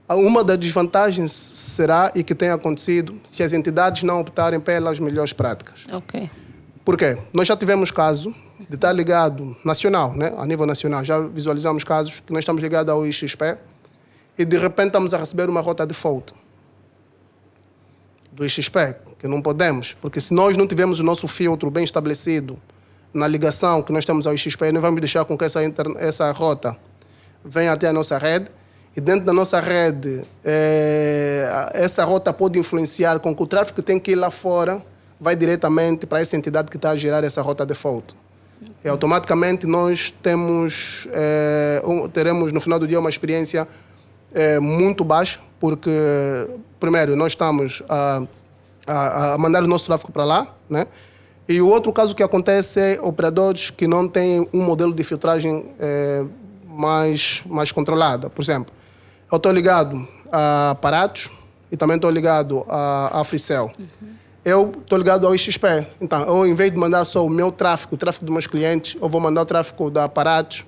Uma das desvantagens será, e que tem acontecido, se as entidades não optarem pelas melhores práticas. Ok. Por quê? Nós já tivemos caso de estar ligado nacional, né? A nível nacional. Já visualizamos casos que nós estamos ligados ao IXP e de repente estamos a receber uma rota default do IXP, que não podemos, porque se nós não tivermos o nosso filtro bem estabelecido na ligação que nós temos ao IXP, nós vamos deixar com que essa rota venha até a nossa rede e dentro da nossa rede essa rota pode influenciar com que o tráfego que tem que ir lá fora vai diretamente para essa entidade que está a gerar essa rota default. E automaticamente nós teremos no final do dia uma experiência muito baixa, porque primeiro nós estamos a mandar o nosso tráfego para lá, né? E o outro caso que acontece é operadores que não têm um modelo de filtragem mais controlado. Por exemplo, eu estou ligado a Paratos e também estou ligado a Africell. Eu estou ligado ao IXP. Então, eu, em vez de mandar só o meu tráfego, o tráfego dos meus clientes, eu vou mandar o tráfego da Paratos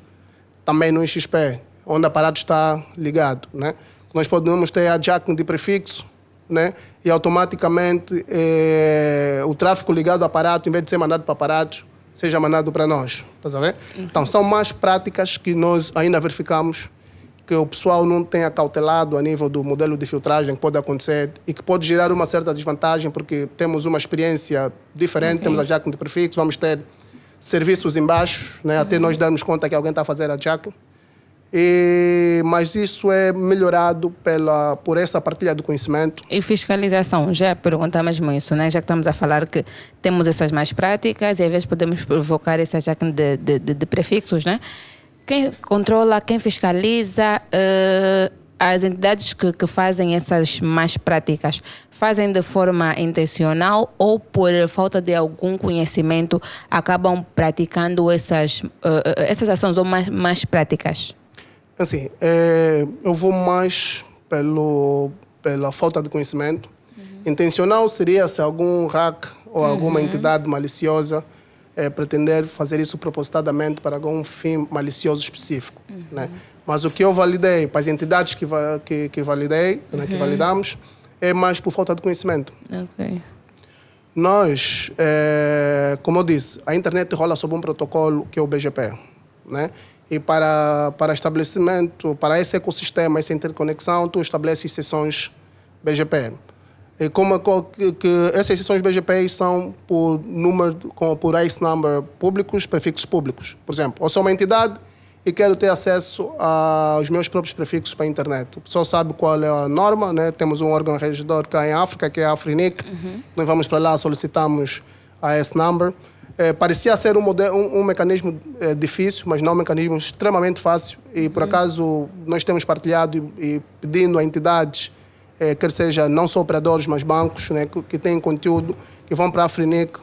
também no IXP, onde a Paratos está ligado, né? Nós podemos ter a jacking de prefixo, né? E automaticamente o tráfego ligado a Paratos, em vez de ser mandado para Paratos, seja mandado para nós. Estás a ver? Então, são mais práticas que nós ainda verificamos que o pessoal não tenha cautelado a nível do modelo de filtragem que pode acontecer e que pode gerar uma certa desvantagem porque temos uma experiência diferente, temos a jacking de prefixo, vamos ter serviços embaixo, né, até nós darmos conta que alguém está a fazer a jacking. Mas isso é melhorado por essa partilha do conhecimento. E fiscalização, já perguntar mesmo isso, né? Já que estamos a falar que temos essas mais práticas e às vezes podemos provocar essa jacking de prefixos, né? Quem controla, quem fiscaliza, as entidades que fazem essas más práticas, fazem de forma intencional ou por falta de algum conhecimento acabam praticando essas ações ou mais práticas? Assim, eu vou mais pela falta de conhecimento. Intencional seria se algum hack ou alguma entidade maliciosa pretender fazer isso propositadamente para algum fim malicioso específico, né? Mas o que eu validei, para as entidades que validei, né, que validamos, é mais por falta de conhecimento. Okay. Nós, como eu disse, a internet rola sob um protocolo que é o BGP, né? E para estabelecimento, para esse ecossistema, essa interconexão, tu estabeleces sessões BGP. E como que essas sessões BGP são por ICE number públicos, prefixos públicos. Por exemplo, eu sou uma entidade e quero ter acesso aos meus próprios prefixos para a internet. O pessoal sabe qual é a norma, né? Temos um órgão regedor cá em África, que é a Afrinic. Nós vamos para lá, solicitamos a ICE number. Parecia ser um mecanismo difícil, mas não um mecanismo extremamente fácil. E, por acaso, nós temos partilhado e pedindo a entidades, quer seja não só operadores, mas bancos, né, que têm conteúdo, que vão para a Afrinic,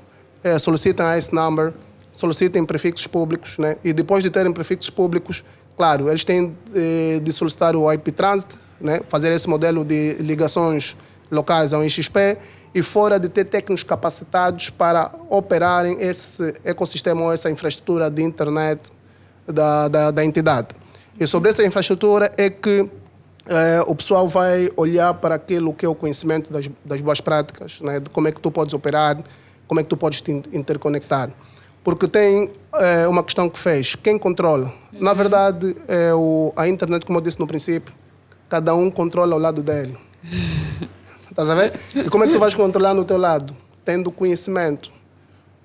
solicitam a ICE number, solicitem prefixos públicos, né, e depois de terem prefixos públicos, claro, eles têm de solicitar o IP Transit, né, fazer esse modelo de ligações locais ao IXP, e fora de ter técnicos capacitados para operarem esse ecossistema ou essa infraestrutura de internet da entidade. E sobre essa infraestrutura é que o pessoal vai olhar para aquilo que é o conhecimento das boas práticas, né? De como é que tu podes operar, como é que tu podes te interconectar. Porque tem uma questão que fez, quem controla? Na verdade, a internet, como eu disse no princípio, cada um controla o lado dele. Estás a ver? E como é que tu vais controlar no teu lado? Tendo conhecimento.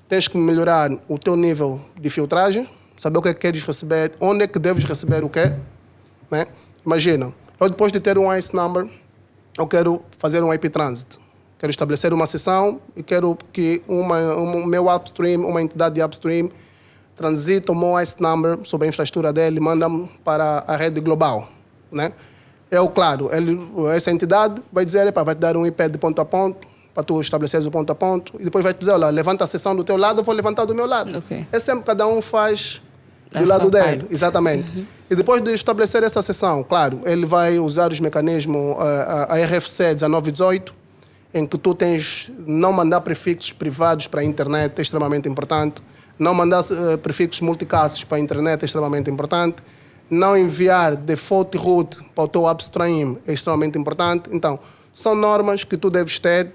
Tens que melhorar o teu nível de filtragem, saber o que é que queres receber, onde é que deves receber o quê, né? Imagina, eu depois de ter um ICE number, eu quero fazer um IP Transit. Quero estabelecer uma sessão e quero que o meu upstream, uma entidade de upstream, transita o meu ICE number sobre a infraestrutura dele e manda-me para a rede global, né? Claro, essa entidade vai dizer, vai te dar um IP de ponto a ponto, para tu estabeleceres o ponto a ponto, e depois vai te dizer, olha, levanta a sessão do teu lado, eu vou levantar do meu lado. Okay. É sempre cada um faz do lado dele, exatamente. E depois de estabelecer essa sessão, claro, ele vai usar os mecanismos, a RFC 1918, em que tu tens não mandar prefixos privados para a internet, é extremamente importante. Não mandar prefixos multicastes para a internet é extremamente importante. Não enviar default route para o teu upstream é extremamente importante. Então, são normas que tu deves ter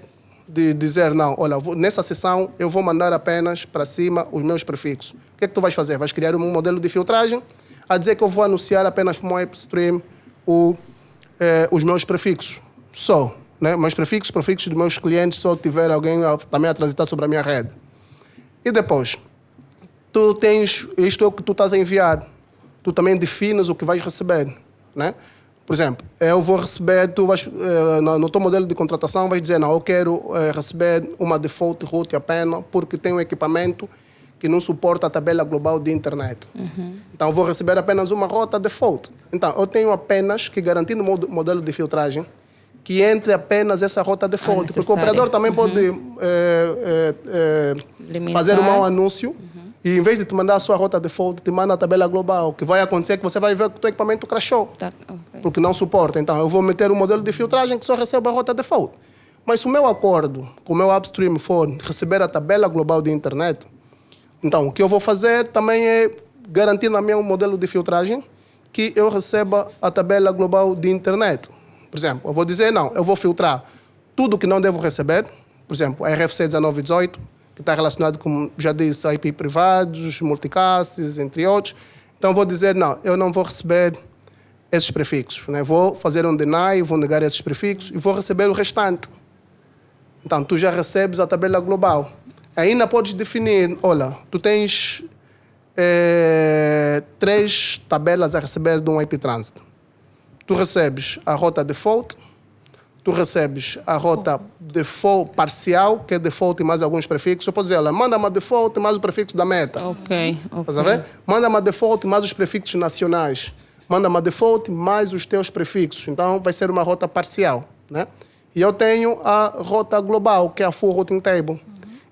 de dizer, não, olha, nessa sessão eu vou mandar apenas para cima os meus prefixos. O que é que tu vais fazer? Vais criar um modelo de filtragem a dizer que eu vou anunciar apenas para o meu upstream os meus prefixos. Só, né? Meus prefixos dos meus clientes, se eu tiver alguém também a transitar sobre a minha rede. E depois, tu tens, isto é o que tu estás a enviar. Tu também defines o que vais receber, né? Por exemplo, eu vou receber, tu vais, no teu modelo de contratação vais dizer, não, eu quero receber uma default route apenas porque tem um equipamento que não suporta a tabela global de internet. Então, eu vou receber apenas uma rota default. Então, eu tenho apenas que garantir no modelo de filtragem que entre apenas essa rota default. Porque o operador também pode fazer um mau anúncio e, em vez de te mandar a sua rota default, te manda a tabela global. O que vai acontecer é que você vai ver que o teu equipamento crashou, porque não suporta. Então, eu vou meter um modelo de filtragem que só recebe a rota default. Mas se o meu acordo com o meu upstream for receber a tabela global de internet, então, o que eu vou fazer também é garantir no meu modelo de filtragem que eu receba a tabela global de internet. Por exemplo, eu vou dizer, não, eu vou filtrar tudo que não devo receber, por exemplo, a RFC 1918, que está relacionado com, já disse, IP privados, multicastes, entre outros. Então, eu vou dizer, não, eu não vou receber esses prefixos, né? Vou fazer um deny, vou negar esses prefixos e vou receber o restante. Então, tu já recebes a tabela global. Ainda podes definir, olha, tu tens 3 tabelas a receber de um IP Transit. Tu recebes a rota default, tu recebes a rota default parcial, que é default e mais alguns prefixos. Eu posso dizer, olha, manda-me a default mais o prefixo da meta. Ok. Estás a ver? Manda-me a default mais os prefixos nacionais. Manda-me a default mais os teus prefixos. Então, vai ser uma rota parcial, né? E eu tenho a rota global, que é a Full Routing Table.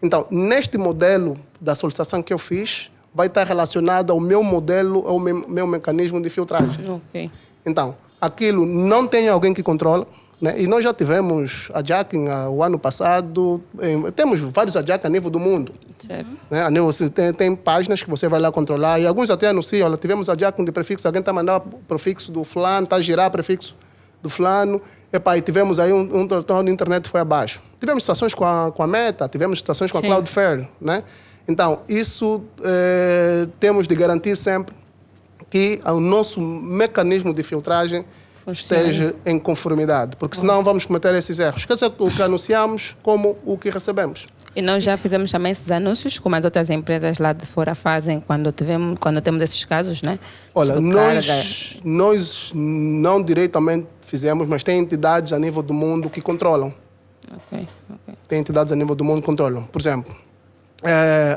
Então, neste modelo da solicitação que eu fiz, vai estar relacionado ao meu modelo, ao meu mecanismo de filtragem. Ok. Então, aquilo não tem alguém que controla, né? E nós já tivemos a jacking o ano passado, temos vários jacking a nível do mundo. Certo. Né? A nível, tem páginas que você vai lá controlar, e alguns até anunciam, olha, tivemos a jacking de prefixo, alguém está mandando o prefixo do fulano, está a girar o prefixo do fulano, e tivemos aí um retorno de internet foi abaixo. Tivemos situações com a Meta, tivemos situações com a Cloudflare, né? Então, isso temos de garantir sempre que o nosso mecanismo de filtragem esteja em conformidade, porque senão vamos cometer esses erros. Quer dizer, o que anunciamos como o que recebemos. E nós já fizemos também esses anúncios, como as outras empresas lá de fora fazem quando temos esses casos, né? Olha, nós não diretamente fizemos, mas tem entidades a nível do mundo que controlam. Ok. Tem entidades a nível do mundo que controlam. Por exemplo,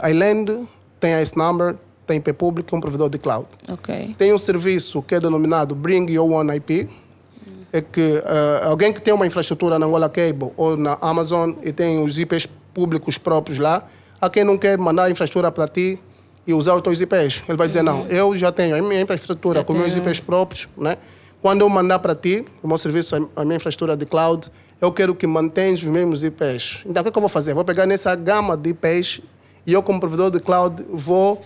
a Island tem a S-Number, tem IP público, é um provedor de cloud. Ok. Tem um serviço que é denominado Bring Your Own IP, é que alguém que tem uma infraestrutura na Angola Cable ou na Amazon e tem os IPs públicos próprios lá, há quem não quer mandar a infraestrutura para ti e usar os teus IPs. Ele vai dizer, não, eu já tenho a minha infraestrutura com meus IPs próprios, né? Quando eu mandar para ti, o meu serviço, a minha infraestrutura de cloud, eu quero que mantenha os mesmos IPs. Então, o que é que eu vou fazer? Vou pegar nessa gama de IPs e eu, como provedor de cloud, vou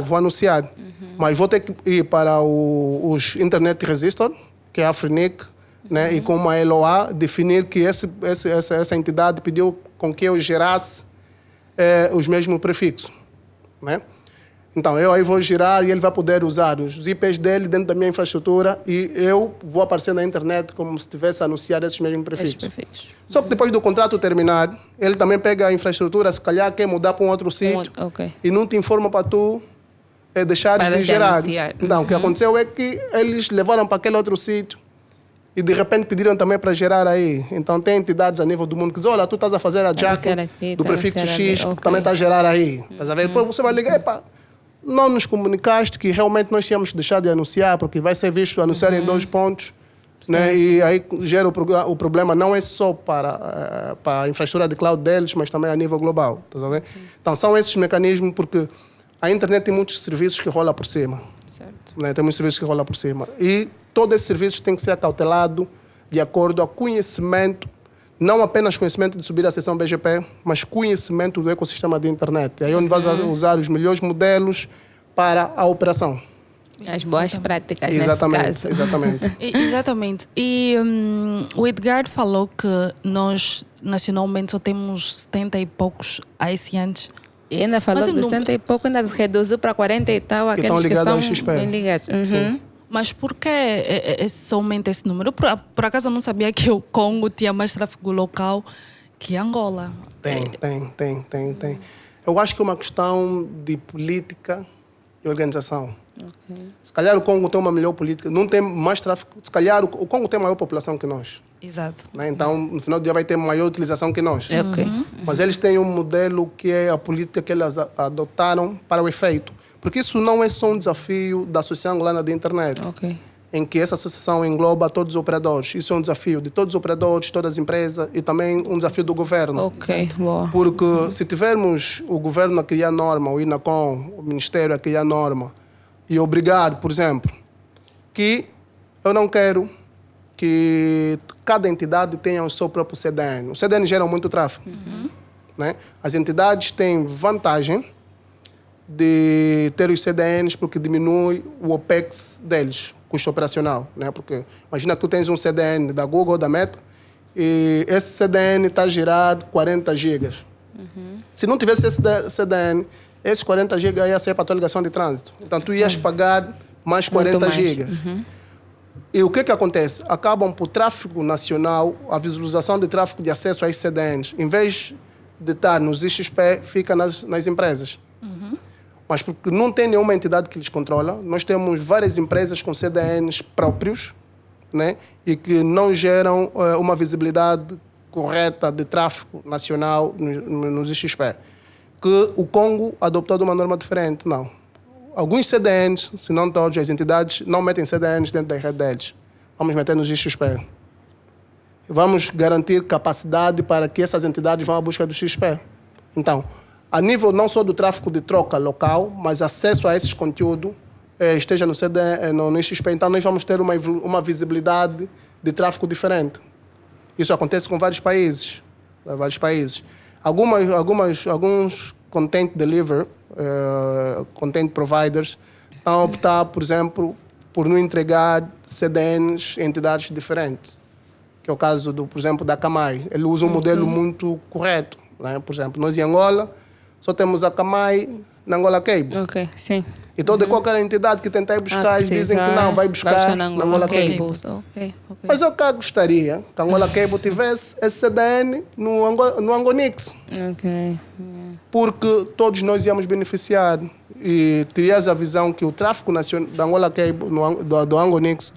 vou anunciar. Mas vou ter que ir para os Internet Resistor, que é a FRENIC, né? E com uma LOA, definir que essa entidade pediu com que eu gerasse os mesmos prefixos, né? Então, eu aí vou girar e ele vai poder usar os IPs dele dentro da minha infraestrutura e eu vou aparecer na internet como se tivesse anunciado esses mesmos prefixos. Só que depois do contrato terminar, ele também pega a infraestrutura, se calhar quer mudar para um outro sítio e não te informa para tu deixar de gerar. Anunciar. Então, o que aconteceu é que eles levaram para aquele outro sítio e de repente pediram também para gerar aí. Então, tem entidades a nível do mundo que dizem, olha, tu estás a fazer a jacking do prefixo X, que também está a gerar aí. Estás a ver? Depois você vai ligar, não nos comunicaste que realmente nós tínhamos que deixar de anunciar, porque vai ser visto anunciar em 2 pontos, né? E aí gera o problema não é só para a infraestrutura de cloud deles, mas também a nível global. Tá vendo? Então, são esses mecanismos, porque a internet tem muitos serviços que rolam por cima. Certo. Né? Tem muitos serviços que rolam por cima. E todos esses serviços têm que ser acautelados de acordo ao conhecimento não apenas conhecimento de subir a seção BGP, mas conhecimento do ecossistema de internet. Aí onde vais usar os melhores modelos para a operação. As boas práticas, Exatamente, nesse caso. exatamente. Exatamente. E o Edgar falou que nós, nacionalmente, só temos 70 e poucos anunciantes. E ainda falou Mas de 60 e pouco, ainda reduziu para 40 e tal, aqueles estão que ligados são ao XP. bem ligados. Mas por que somente esse número? Por acaso eu não sabia que o Congo tinha mais tráfego local que Angola. Tem. Eu acho que é uma questão de política e organização. Okay. Se calhar o Congo tem uma melhor política, não tem mais tráfego. Se calhar o Congo tem maior população que nós. Exato. Né? Então, no final do dia vai ter maior utilização que nós. Ok. Mas eles têm um modelo que é a política que eles adotaram para o efeito. Porque isso não é só um desafio da Associação Angolana de Internet, Ok. em que essa associação engloba todos os operadores. Isso é um desafio de todos os operadores, todas as empresas e também um desafio do governo. Ok, boa. Porque se tivermos o governo a criar norma, o INACOM, o Ministério a criar norma, e obrigar, por exemplo, que eu não quero que cada entidade tenha o seu próprio CDN. O CDN gera muito tráfego. Né? As entidades têm vantagem de ter os CDNs porque diminui o OPEX deles, custo operacional. Né? Porque imagina que tu tens um CDN da Google ou da Meta e esse CDN está a gerar 40 gigas. Se não tivesse esse CDN, esses 40 gigas ia ser para a tua ligação de trânsito. Então, tu ias pagar mais 40 gigas. E o que acontece? Acabam por tráfego nacional, a visualização de tráfego de acesso a esses CDNs, em vez de estar nos IXP, fica nas empresas. Mas porque não tem nenhuma entidade que lhes controla, nós temos várias empresas com CDNs próprios, né? E que não geram uma visibilidade correta de tráfego nacional nos IXP. Que o Congo adoptou de uma norma diferente. Não. Alguns CDNs, se não todos, as entidades não metem CDNs dentro da rede deles. Vamos meter nos XP. Vamos garantir capacidade para que essas entidades vão à busca do XP. Então, a nível não só do tráfego de troca local, mas acesso a esses conteúdos esteja no XP. Então, nós vamos ter uma visibilidade de tráfego diferente. Isso acontece com vários países. Alguns content deliver, content providers, estão a optar, por exemplo, por não entregar CDNs em entidades diferentes. Que é o caso, por exemplo, da Camai. Ele usa um modelo muito correto. Né? Por exemplo, nós em Angola só temos a Camai na Angola Cable. Ok, sim. Então, de qualquer entidade que tentar buscar, eles dizem que não, vai buscar na Angola Cable. Okay. Mas eu cá gostaria que a Angola Cable tivesse esse CDN no Angonix. Ok. Porque todos nós íamos beneficiar. E terias a visão que o tráfego nacional da Angola Cable, do Angonix,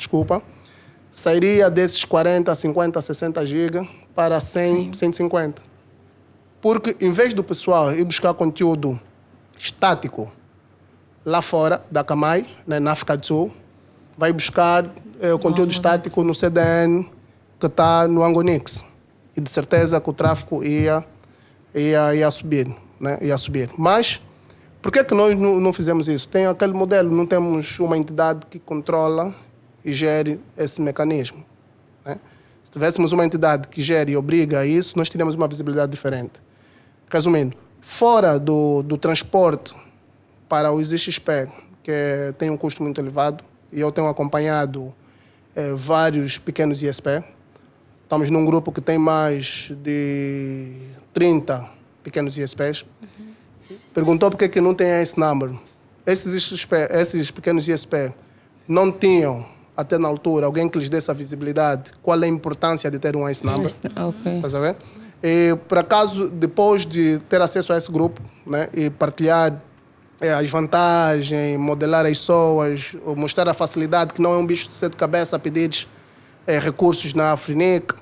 sairia desses 40, 50, 60 GB para 100, 150. Porque em vez do pessoal ir buscar conteúdo estático lá fora da Camai, né, na África do Sul, vai buscar o conteúdo estático no CDN que está no Angonix. E de certeza que o tráfego ia subir. Né? Ia subir. Mas, por que nós não fizemos isso? Tem aquele modelo, não temos uma entidade que controla e gere esse mecanismo. Né? Se tivéssemos uma entidade que gere e obriga a isso, nós teríamos uma visibilidade diferente. Resumindo, fora do transporte para os XP, que tem um custo muito elevado, e eu tenho acompanhado vários pequenos ISP. Estamos num grupo que tem mais de 30 pequenos ISPs. Perguntou por que não tem esse número. Esses pequenos ISP não tinham, até na altura, alguém que lhes desse a visibilidade. Qual é a importância de ter um ICE number? Ok. Estás a ver? E, por acaso, depois de ter acesso a esse grupo, né, e partilhar as vantagens, modelar as SOAs, mostrar a facilidade, que não é um bicho de sete cabeças a pedir recursos na Afrinic,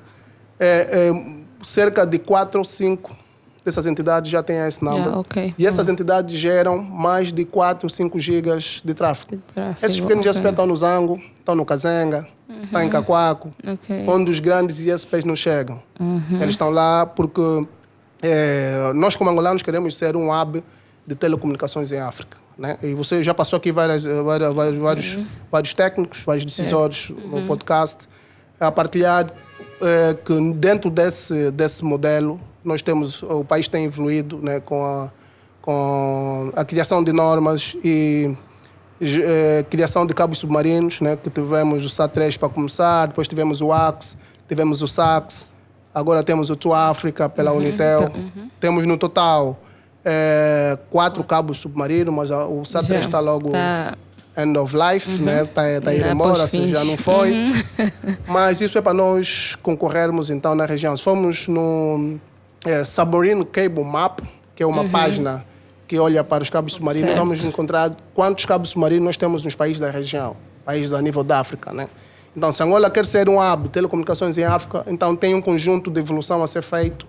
cerca de 4 ou 5 dessas entidades já têm esse número. Okay. E essas entidades geram mais de 4 ou 5 gigas de tráfego. Esses pequenos ISP estão no Zango, estão no Kazenga, estão em Cacoaco, onde os grandes ISPs não chegam. Eles estão lá porque nós, como angolanos, queremos ser um hub de telecomunicações em África. Né? E você já passou aqui vários técnicos, vários decisores no podcast, a partilhar que dentro desse modelo, o país tem evoluído, né, com a criação de normas e criação de cabos submarinos, né, que tivemos o SAT-3 para começar, depois tivemos o AX, tivemos o SAX, agora temos o To Africa pela Unitel. Temos no total 4 cabos submarinos, mas o SAT-3 está logo end of life, né? Está a ir embora, assim, já não foi. Mas isso é para nós concorrermos então na região. Se formos no Submarine Cable Map, que é uma página que olha para os cabos submarinos, vamos encontrar quantos cabos submarinos nós temos nos países da região, países a nível da África, né? Então, se Angola quer ser um hub de telecomunicações em África, então tem um conjunto de evolução a ser feito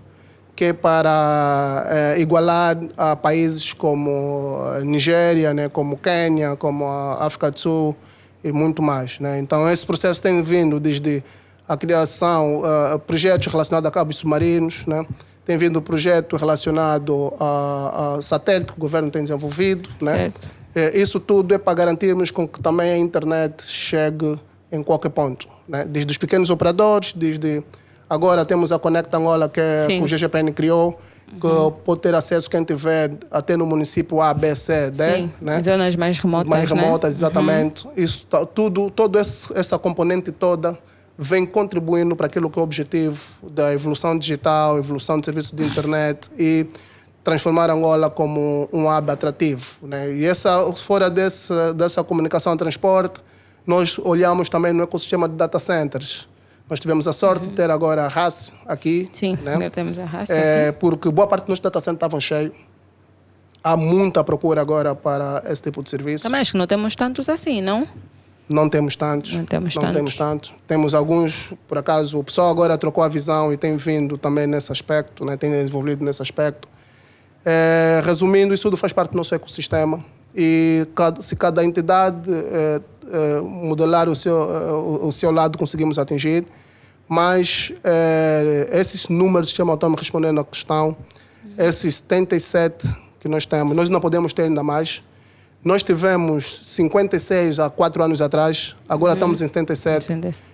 que é para igualar a países como a Nigéria, né, como Quênia, como a África do Sul e muito mais, né? Então, esse processo tem vindo desde a criação de projetos relacionados a cabos submarinos, né? Tem vindo projeto relacionado a satélite que o governo tem desenvolvido, né? Isso tudo é para garantirmos com que também a internet chegue em qualquer ponto, né? Desde os pequenos operadores, desde agora temos a Conecta Angola que o GGPN criou, que pode ter acesso quem tiver até no município A, B, C, D, né? Zonas mais remotas, mais remotas, né? exatamente. Isso toda essa componente toda vem contribuindo para aquilo que é o objetivo da evolução digital, evolução do serviço de internet e transformar Angola como um hub atrativo, né? E fora dessa comunicação e transporte, nós olhamos também no ecossistema de data centers. Nós tivemos a sorte de ter agora a RAS aqui. Sim, né? temos a RAS porque boa parte dos nossos data centers estavam cheios. Há muita procura agora para esse tipo de serviço. Também acho que não temos tantos assim, não? Não temos tantos. Temos alguns, por acaso, o pessoal agora trocou a visão e tem vindo também nesse aspecto, né? Tem desenvolvido nesse aspecto. Resumindo, isso tudo faz parte do nosso ecossistema e se cada entidade modelar o seu lado, conseguimos atingir. Mas esses números que estão me respondendo à questão, esses 77 que nós temos, nós não podemos ter ainda mais. Nós tivemos 56 há 4 anos atrás, agora estamos em 77.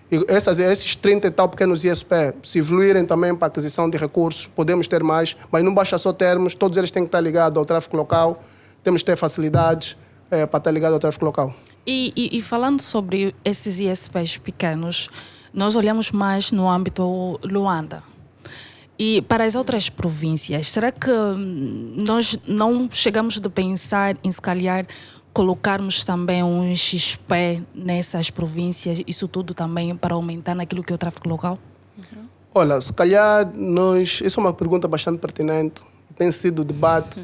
E esses 30 e tal pequenos ISP, se evoluírem também para a aquisição de recursos, podemos ter mais, mas não basta só termos, todos eles têm que estar ligados ao tráfego local, temos que ter facilidades para estar ligados ao tráfego local. E falando sobre esses ISPs pequenos, nós olhamos mais no âmbito Luanda. E para as outras províncias, será que nós não chegamos a pensar em, se calhar, colocarmos também um XP nessas províncias, isso tudo também para aumentar naquilo que é o tráfego local? Olha, se calhar isso é uma pergunta bastante pertinente, tem sido debate,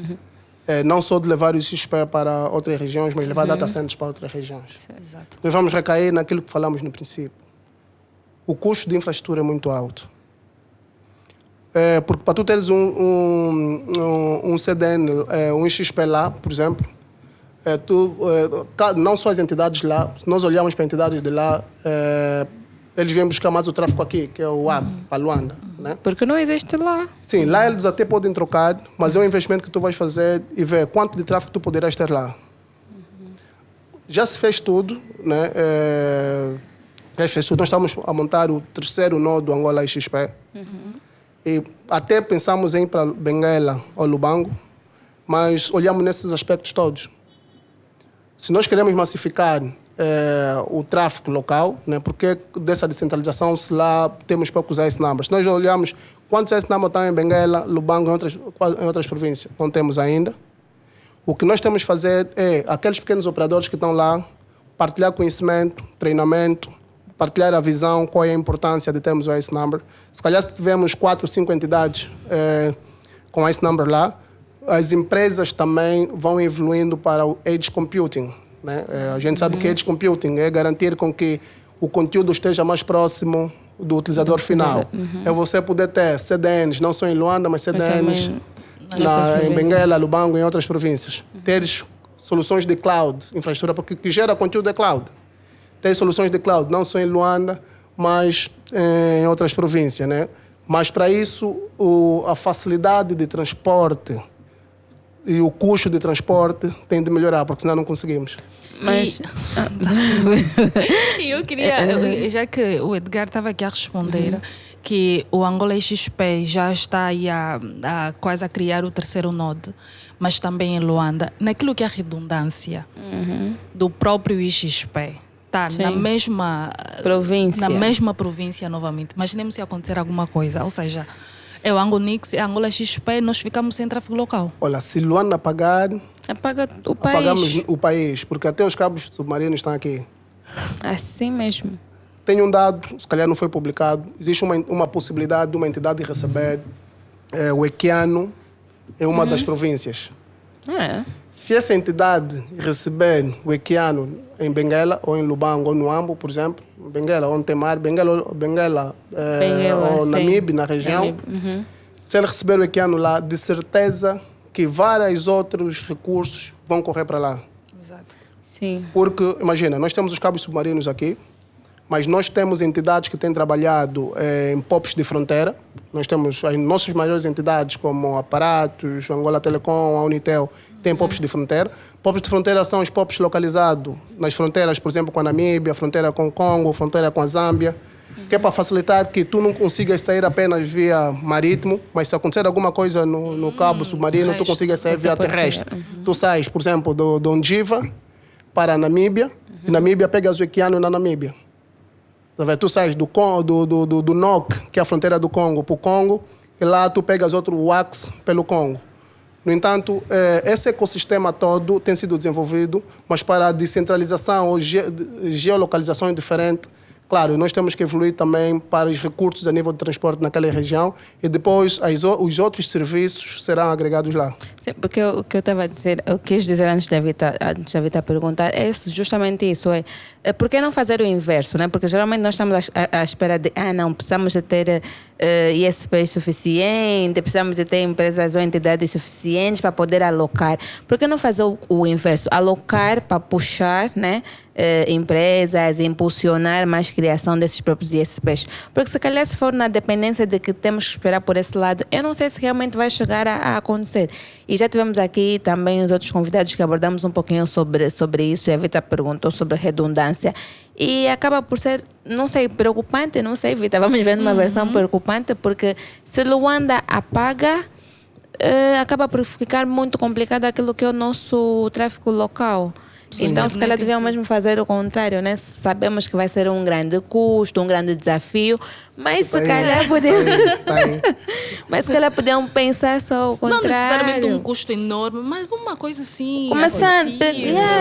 não só de levar o XP para outras regiões, mas levar data centers para outras regiões. Exato. Nós vamos recair naquilo que falamos no princípio. O custo de infraestrutura é muito alto. Porque para tu teres um CDN, um XP lá, por exemplo, não só as entidades lá, se nós olharmos para entidades de lá, eles vêm buscar mais o tráfego aqui, que é o hub, para Luanda. Né? Porque não existe lá. Sim, lá eles até podem trocar, mas é um investimento que tu vais fazer e ver quanto de tráfego tu poderás ter lá. Já se fez tudo, né? Nós estamos a montar o 3º nodo Angola XP. E até pensamos em ir para Benguela ou Lubango, mas olhamos nesses aspectos todos. Se nós queremos massificar o tráfego local, né, porque dessa descentralização, se lá temos poucos AS numbers. Se nós olhamos quantos AS numbers estão em Benguela, Lubango em outras províncias, não temos ainda. O que nós temos que fazer é, aqueles pequenos operadores que estão lá, partilhar conhecimento, treinamento, partilhar a visão, qual é a importância de termos o AS number. Se calhar se tivermos 4 ou 5 entidades com AS number lá, as empresas também vão evoluindo para o Edge Computing. Né? A gente sabe que Edge Computing é garantir com que o conteúdo esteja mais próximo do utilizador final. É você poder ter CDNs, não só em Luanda, mas CDNs em Benguela, Lubango, em outras províncias. Teres soluções de cloud, infraestrutura, porque o que gera conteúdo é cloud. Tem soluções de cloud, não só em Luanda, mas em outras províncias, né? Mas para isso, a facilidade de transporte e o custo de transporte tem de melhorar, porque senão não conseguimos. Mas... E eu queria, já que o Edgar estava aqui a responder, que o Angola XP já está aí a quase a criar o terceiro node, mas também em Luanda, naquilo que é a redundância do próprio XP. Está na mesma província novamente. Imaginemos se acontecer alguma coisa, ou seja, é o Angonix, é a Angola XP, nós ficamos sem tráfego local. Olha, se Luanda apagar, apaga o país. Apagamos o país, porque até os cabos submarinos estão aqui. Assim mesmo. Tem um dado, se calhar não foi publicado, existe uma possibilidade de uma entidade receber o Equiano em uma das províncias. Se essa entidade receber o Equiano em Benguela, ou em Lubango, ou no Ambo, por exemplo, Benguela, onde tem mar, Benguela ou Namibe, na região, se ele receber o Equiano lá, de certeza que vários outros recursos vão correr para lá. Exato. Sim. Porque, imagina, nós temos os cabos submarinos aqui, mas nós temos entidades que têm trabalhado em POPs de fronteira. Nós temos as nossas maiores entidades, como Aparatos, Angola Telecom, a Unitel, têm POPs de fronteira. POPs de fronteira são os POPs localizados nas fronteiras, por exemplo, com a Namíbia, fronteira com o Congo, fronteira com a Zâmbia, que é para facilitar que tu não consigas sair apenas via marítimo, mas se acontecer alguma coisa no cabo submarino, tu consigas sair via terrestre. Tu sais, por exemplo, do Ondiva para a Namíbia, e Namíbia pegas o Equiano na Namíbia. Tu sais do NOC, que é a fronteira do Congo, para o Congo, e lá tu pegas outro WAX pelo Congo. No entanto, esse ecossistema todo tem sido desenvolvido, mas para a descentralização ou geolocalização diferente. Claro, nós temos que evoluir também para os recursos a nível de transporte naquela região e depois os outros serviços serão agregados lá. Sim, porque o que eu estava a dizer, eu quis dizer antes da Vita perguntar, é justamente isso. Por que não fazer o inverso? Né? Porque geralmente nós estamos à espera de, não, precisamos de ter ISPs suficiente, precisamos de ter empresas ou entidades suficientes para poder alocar. Por que não fazer o inverso? Alocar para puxar, né? Empresas, impulsionar mais criação desses próprios ISPs. Porque se calhar se for na dependência de que temos que esperar por esse lado, eu não sei se realmente vai chegar a acontecer. E já tivemos aqui também os outros convidados que abordamos um pouquinho sobre isso, e a Vita perguntou sobre redundância. E acaba por ser, não sei, preocupante, não sei, Vita, vamos ver uma versão preocupante, porque se Luanda apaga, acaba por ficar muito complicado aquilo que é o nosso tráfego local. Sim. Então, se calhar devíamos mesmo fazer o contrário, né? Sabemos que vai ser um grande custo, um grande desafio, mas se calhar mas se calhar podiam pensar só o contrário. Não necessariamente um custo enorme, mas uma coisa assim. Começando,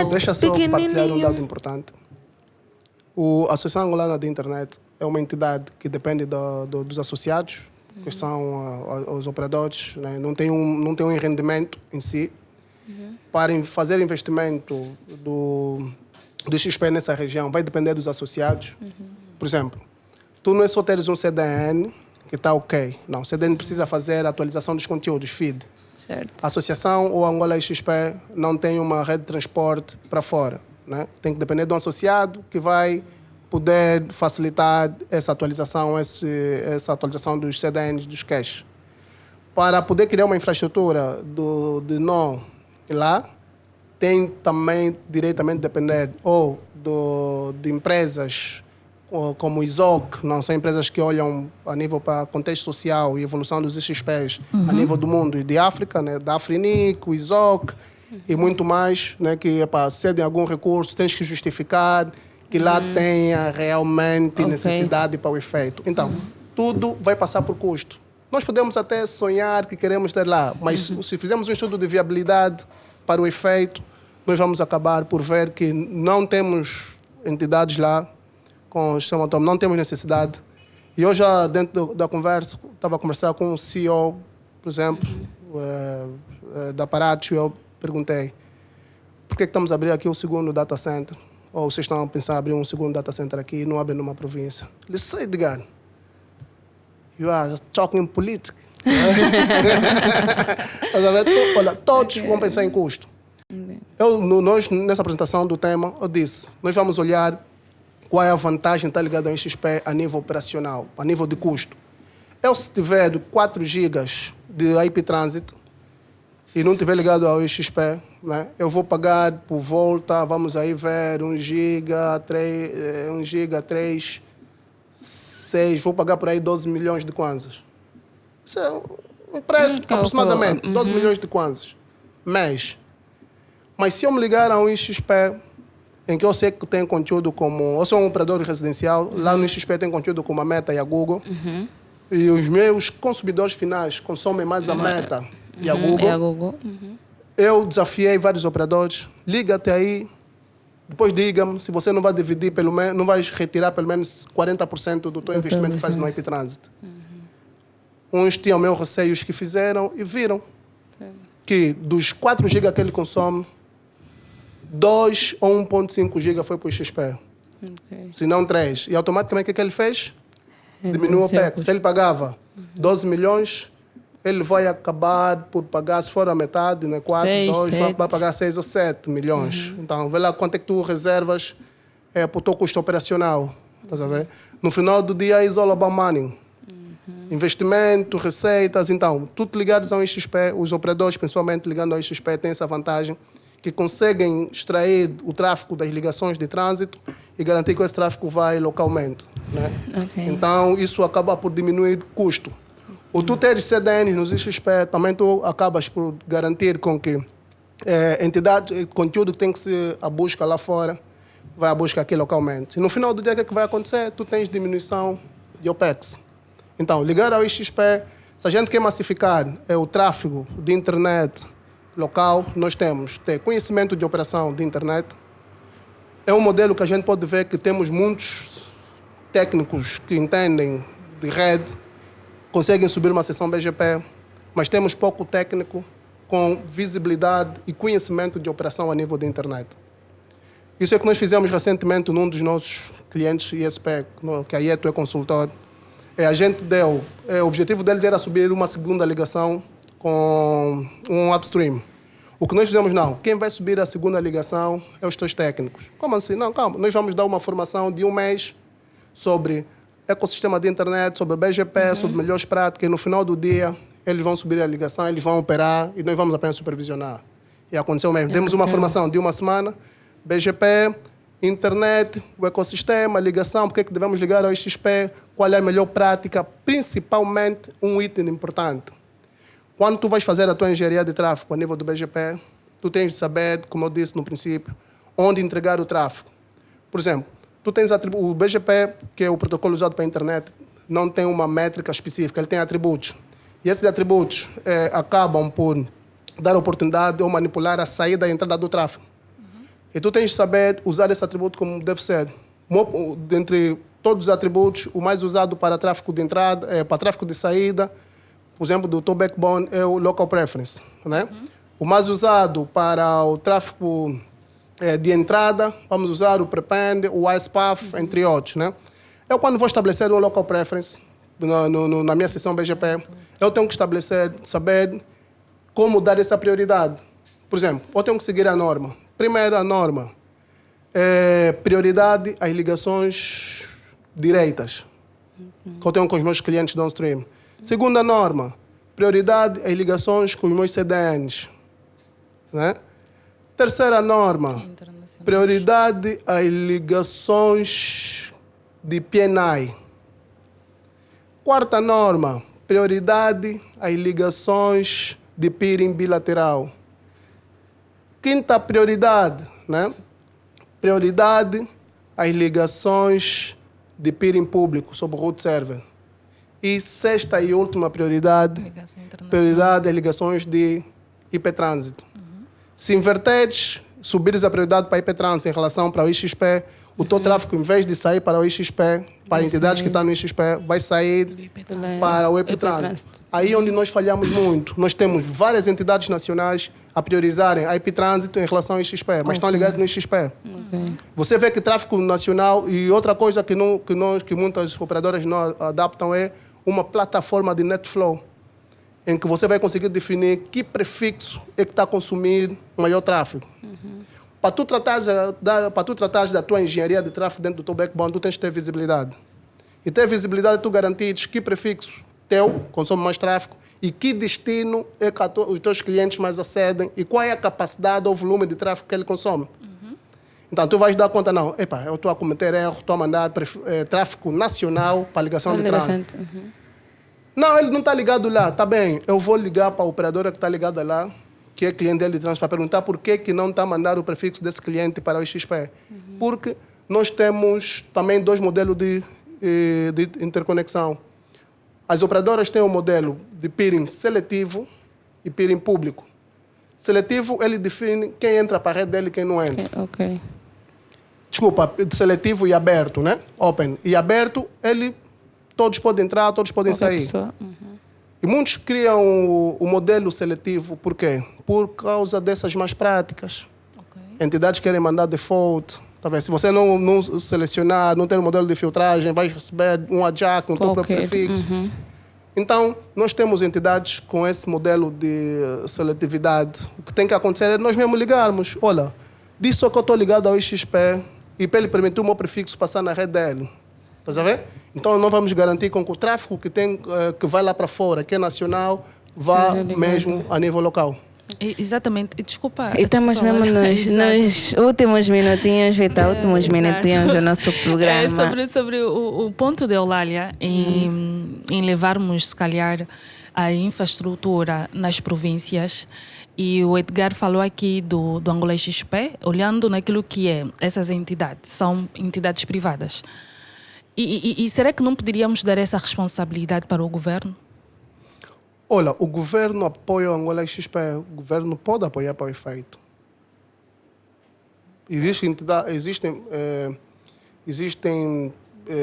deixa só partilhar um dado importante. A Associação Angolana de Internet é uma entidade que depende dos associados, que são os operadores, né? Não tem um rendimento em si. Para fazer investimento do XP nessa região, vai depender dos associados. Por exemplo, tu não é só teres um CDN que está ok. Não, o CDN precisa fazer a atualização dos conteúdos, feed. Certo. A associação ou a Angola XP não tem uma rede de transporte para fora. Né? Tem que depender de um associado que vai poder facilitar essa atualização dos CDNs, dos caches. Para poder criar uma infraestrutura de nó lá, tem também diretamente depender ou de empresas como o ISOC, não são empresas que olham a nível para contexto social e evolução dos XPs a nível do mundo e de África, né? Da Afrinic, o ISOC e muito mais, né? Que cedem algum recurso, tens que justificar que lá tenha realmente necessidade para o efeito. Então, tudo vai passar por custo. Nós podemos até sonhar que queremos ter lá, mas se fizermos um estudo de viabilidade para o efeito, nós vamos acabar por ver que não temos entidades lá com o sistema atômico, não temos necessidade. E eu já, dentro da conversa, estava a conversar com o CEO, por exemplo, da Aparatos, e eu perguntei, por que estamos a abrir aqui o segundo data center? Ou vocês estão a pensar em abrir um segundo data center aqui e não abrem numa província? Ele disse, Edgar, you are talking politics. Olha, todos vão pensar em custo. Nós, nessa apresentação do tema, eu disse, nós vamos olhar qual é a vantagem de estar ligado ao XP a nível operacional, a nível de custo. Eu, se tiver 4 GB de IP Transit e não estiver ligado ao XP, né? Eu vou pagar por volta, vamos aí ver, 1 giga, 3, 6, vou pagar por aí 12 milhões de kwanzas. Isso é um preço aproximadamente, 12 milhões de kwanzas, mês. Mas se eu me ligar a um XP, em que eu sei que tem conteúdo como... Eu sou um operador residencial, lá no XP tem conteúdo como a Meta e a Google. E os meus consumidores finais consomem mais a Meta e a Google. Eu desafiei vários operadores. Liga até aí, depois diga-me se você não vai dividir, pelo menos, não vai retirar pelo menos 40% do teu investimento que faz no IP Transit. Uns tinham meus receios que fizeram e viram que dos 4 GB que ele consome, 2 ou 1.5 GB foi para o XP. Se não 3. E automaticamente o que ele fez? Diminuiu o PEC. Se ele pagava 12 milhões, ele vai acabar por pagar, se for a metade, né? 4, 2, vai pagar 6 ou 7 milhões. Então, vê lá quanto é que tu reservas para o teu custo operacional. Estás a ver? No final do dia, é all about money. Investimento, receitas. Então, tudo ligados ao XP, os operadores, principalmente ligando ao XP, têm essa vantagem que conseguem extrair o tráfego das ligações de trânsito e garantir que esse tráfego vai localmente, né? Então, isso acaba por diminuir o custo. O tu teres CDNs nos XP, também tu acabas por garantir com que entidade, conteúdo que tem que ser a busca lá fora, vai à busca aqui localmente. E no final do dia, o que é que vai acontecer? Tu tens diminuição de OPEX. Então, ligar ao XP, se a gente quer massificar o tráfego de internet local, nós temos ter conhecimento de operação de internet. É um modelo que a gente pode ver que temos muitos técnicos que entendem de rede, conseguem subir uma sessão BGP, mas temos pouco técnico com visibilidade e conhecimento de operação a nível de internet. Isso é que nós fizemos recentemente num dos nossos clientes ISP, que a IETO é consultor. A gente deu, o objetivo deles era subir uma segunda ligação com um upstream. O que nós fizemos, não. Quem vai subir a segunda ligação é os teus técnicos. Como assim? Não, calma. Nós vamos dar uma formação de 1 mês sobre ecossistema de internet, sobre BGP, sobre melhores práticas. E no final do dia, eles vão subir a ligação, eles vão operar e nós vamos apenas supervisionar. E aconteceu mesmo. Temos uma formação de 1 semana, BGP, internet, o ecossistema, ligação, porque é que devemos ligar ao XP, qual é a melhor prática, principalmente um item importante. Quando tu vais fazer a tua engenharia de tráfego a nível do BGP, tu tens de saber, como eu disse no princípio, onde entregar o tráfego. Por exemplo, tu tens o BGP, que é o protocolo usado para a internet, não tem uma métrica específica, ele tem atributos. E esses atributos acabam por dar oportunidade ou manipular a saída e a entrada do tráfego. E tu tens de saber usar esse atributo como deve ser. Dentre todos os atributos, o mais usado para tráfego de entrada, para tráfego de saída, por exemplo, do teu backbone é o local preference, né? O mais usado para o tráfego de entrada, vamos usar o prepend, o iSpath, entre outros, né? Eu, quando vou estabelecer um local preference na minha sessão BGP, eu tenho que estabelecer, saber como dar essa prioridade. Por exemplo, eu tenho que seguir a norma. Primeira norma é prioridade às ligações direitas, que eu tenho com os meus clientes downstream. Segunda norma, prioridade às ligações com os meus CDNs, né? Terceira norma, prioridade às ligações de PNI. Quarta norma, prioridade às ligações de peering bilateral. Quinta prioridade, né? Prioridade às ligações de peering público sobre o root server. E sexta e última prioridade, prioridade às ligações de IP Transit. Se inverteres, subires a prioridade para IP Transit em relação para o XP, o teu tráfego, em vez de sair para o XP, para entidades que estão no XP, vai sair para o IP Transit. Aí onde nós falhamos muito. Nós temos várias entidades nacionais a priorizarem a IP Transit em relação ao XP, mas estão ligados no XP. Você vê que tráfego nacional, e outra coisa que muitas operadoras não adaptam é uma plataforma de NetFlow, em que você vai conseguir definir que prefixo é que está a consumir maior tráfego. Para tu tratares da tua engenharia de tráfego dentro do teu backbone, tu tens que ter visibilidade. E ter visibilidade, tu garantires que prefixo teu consome mais tráfego e que destino é que os teus clientes mais acedem e qual é a capacidade ou volume de tráfego que ele consome. Então, tu vais dar conta, não, eu estou a cometer erro, estou a mandar tráfego nacional para ligação de trânsito. Não, ele não está ligado lá, está bem, eu vou ligar para a operadora que está ligada lá, que é cliente dele de trânsito, para perguntar por que não está a mandar o prefixo desse cliente para o XP. Porque nós temos também 2 modelos de interconexão. As operadoras têm um modelo de peering seletivo e peering público. Seletivo, ele define quem entra para a rede dele e quem não entra. Ok. Desculpa, seletivo e aberto, né? Open. E aberto, todos podem entrar, todos podem sair. E muitos criam o modelo seletivo, por quê? Por causa dessas más práticas. Entidades querem mandar default. Tá vendo? Se você não selecionar, não ter um modelo de filtragem, vai receber um adjack no teu próprio prefixo. Então, nós temos entidades com esse modelo de seletividade. O que tem que acontecer é nós mesmo ligarmos. Olha, disso só que eu estou ligado ao XP e para ele permitir o meu prefixo passar na rede dele. Estás a ver? Então, nós vamos garantir com que o tráfego que vai lá para fora, que é nacional, vá mesmo a nível local. Exatamente. Desculpa. E estamos mesmo nos últimos minutinhos, Vitor, últimos minutinhos do nosso programa. Sobre o ponto de Eulália em levarmos, se calhar, a infraestrutura nas províncias. E o Edgar falou aqui do Angola XP, olhando naquilo que é essas entidades, são entidades privadas. E será que não poderíamos dar essa responsabilidade para o governo? Olha, o governo apoia o Angola XP, o governo pode apoiar para o efeito. Existem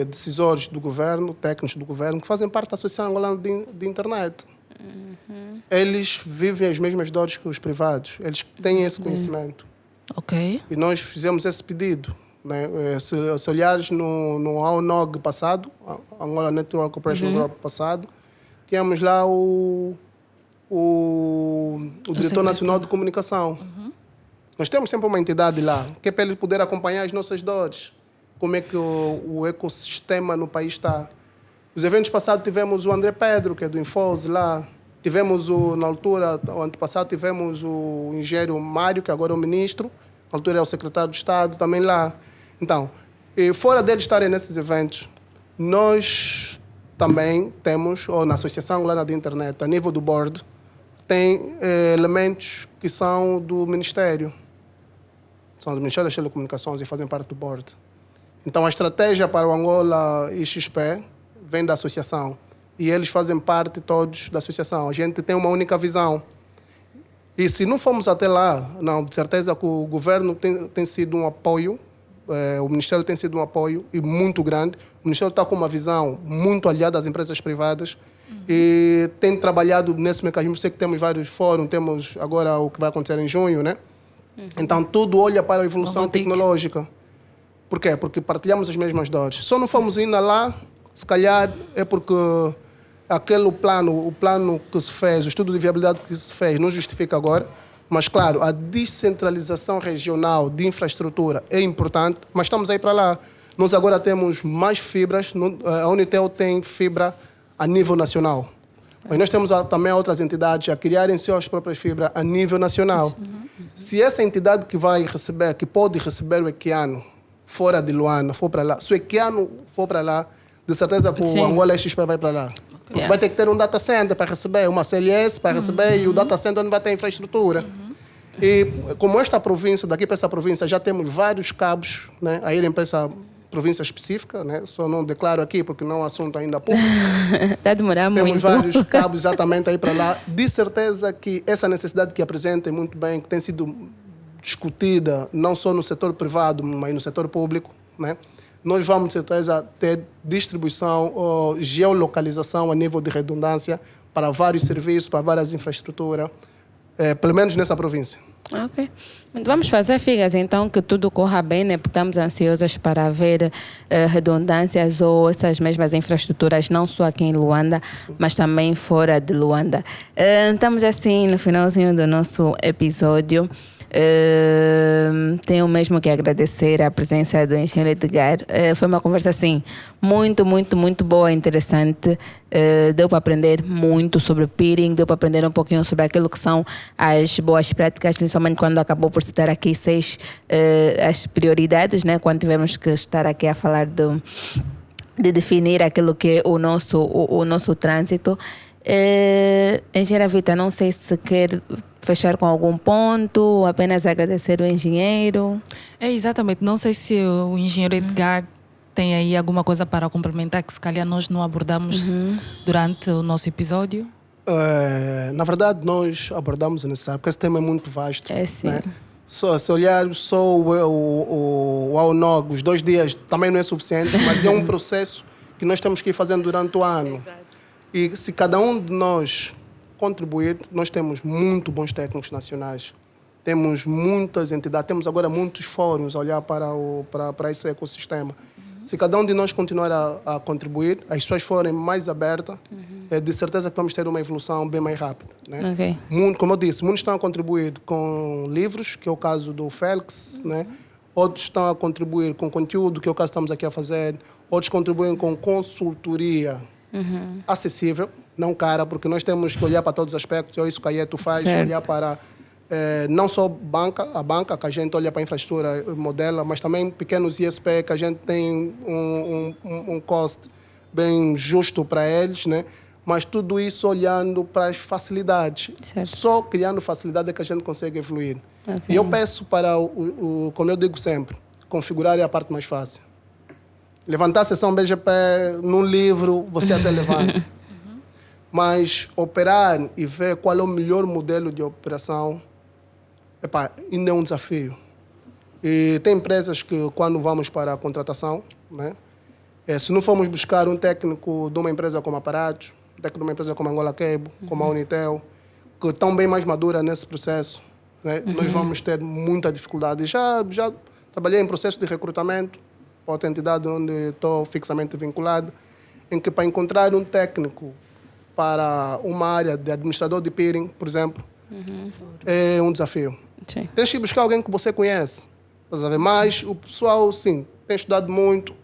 decisores do governo, técnicos do governo, que fazem parte da Associação Angolana de Internet. Eles vivem as mesmas dores que os privados, eles têm esse conhecimento. Ok. E nós fizemos esse pedido. Né? Se olhares no AONOG passado, Angola Network Operation Group passado, tínhamos lá o Diretor Nacional de Comunicação. Nós temos sempre uma entidade lá, que é para ele poder acompanhar as nossas dores, como é que o ecossistema no país está. Os eventos passados tivemos o André Pedro, que é do Infose lá. Tivemos, na altura, o ano passado, tivemos o engenheiro Mário, que agora é o ministro. Na altura é o secretário de Estado, também lá. Então, fora deles estarem nesses eventos, nós também temos, ou na Associação Angolana de Internet, a nível do board, tem elementos que são do Ministério. São do Ministério das Telecomunicações e fazem parte do board. Então, a estratégia para o Angola XP vem da associação. E eles fazem parte todos da associação. A gente tem uma única visão. E se não formos até lá, não, de certeza que o governo tem sido um apoio, o Ministério tem sido um apoio e muito grande. O Ministério está com uma visão muito aliada às empresas privadas e tem trabalhado nesse mecanismo. Sei que temos vários fóruns, temos agora o que vai acontecer em junho, né? Então, tudo olha para a evolução tecnológica. Por quê? Porque partilhamos as mesmas dores. Só não fomos indo lá, se calhar é porque o plano que se fez, o estudo de viabilidade que se fez, não justifica agora. Mas, claro, a descentralização regional de infraestrutura é importante, mas estamos aí para lá. Nós agora temos mais fibras, a Unitel tem fibra a nível nacional. Mas nós temos também outras entidades a criarem suas próprias fibras a nível nacional. Se essa entidade que vai receber, que pode receber o Equiano fora de Luanda, for para lá, se o Equiano for para lá, de certeza que o Angola XP vai para lá. Porque vai ter que ter um data center para receber, uma CLS para receber e o data center onde vai ter infraestrutura. E como esta província, daqui para essa província, já temos vários cabos, né, a irem para essa província específica, né, só não declaro aqui porque não é um assunto ainda público. Está a demorar muito. Temos vários cabos exatamente aí para lá. De certeza que essa necessidade que apresentem muito bem, que tem sido discutida não só no setor privado, mas no setor público, né? Nós vamos, de certeza, ter distribuição ou geolocalização a nível de redundância para vários serviços, para várias infraestruturas, pelo menos nessa província. Ok. Vamos fazer figas, então, que tudo corra bem, né? Porque estamos ansiosos para ver redundâncias ou essas mesmas infraestruturas, não só aqui em Luanda, mas também fora de Luanda. Estamos assim no finalzinho do nosso episódio. Tenho mesmo que agradecer a presença do engenheiro Edgar. Foi uma conversa assim muito, muito, muito boa, interessante. Deu para aprender muito sobre peering, deu para aprender um pouquinho sobre aquilo que são as boas práticas, principalmente quando acabou por citar aqui 6 as prioridades, né? Quando tivemos que estar aqui a falar de definir aquilo que é o nosso trânsito. Engenheira Vita, não sei se quer fechar com algum ponto ou apenas agradecer o engenheiro. Exatamente. Não sei se o engenheiro Edgar tem aí alguma coisa para complementar que se calhar nós não abordamos durante o nosso episódio. Na verdade, nós abordamos o necessário, porque esse tema é muito vasto. Sim. Né? Se olhar só o AONOG, os 2 dias também não é suficiente, mas é um processo que nós temos que ir fazendo durante o ano. Exato. E se cada um de nós contribuir, nós temos muito bons técnicos nacionais, temos muitas entidades, temos agora muitos fóruns a olhar para esse ecossistema. Se cada um de nós continuar a contribuir, as pessoas forem mais abertas, é de certeza que vamos ter uma evolução bem mais rápida. Né? Okay. Como eu disse, muitos estão a contribuir com livros, que é o caso do Félix, né? Outros estão a contribuir com conteúdo, que é o caso que estamos aqui a fazer, outros contribuem com consultoria acessível, não cara, porque nós temos que olhar para todos os aspectos, é isso que a IETO faz, certo. olhar para não só a banca, que a gente olha para a infraestrutura modela, mas também pequenos ISP, que a gente tem um cost bem justo para eles, né? Mas tudo isso olhando para as facilidades. Certo. Só criando facilidade é que a gente consegue evoluir. Okay. E eu peço para, como eu digo sempre, configurar é a parte mais fácil. Levantar a sessão BGP num livro, você até levanta. Mas operar e ver qual é o melhor modelo de operação, ainda é um desafio. E tem empresas que, quando vamos para a contratação, né, se não formos buscar um técnico de uma empresa como Aparatos, um técnico de uma empresa como Angola Cable, como a Unitel, que estão bem mais madura nesse processo, né, nós vamos ter muita dificuldade. Já trabalhei em processo de recrutamento para outra entidade onde estou fixamente vinculado, em que para encontrar um técnico para uma área de administrador de peering, por exemplo, é um desafio. Sim. Tens que buscar alguém que você conhece, estás a ver? Mas o pessoal, sim, tem estudado muito.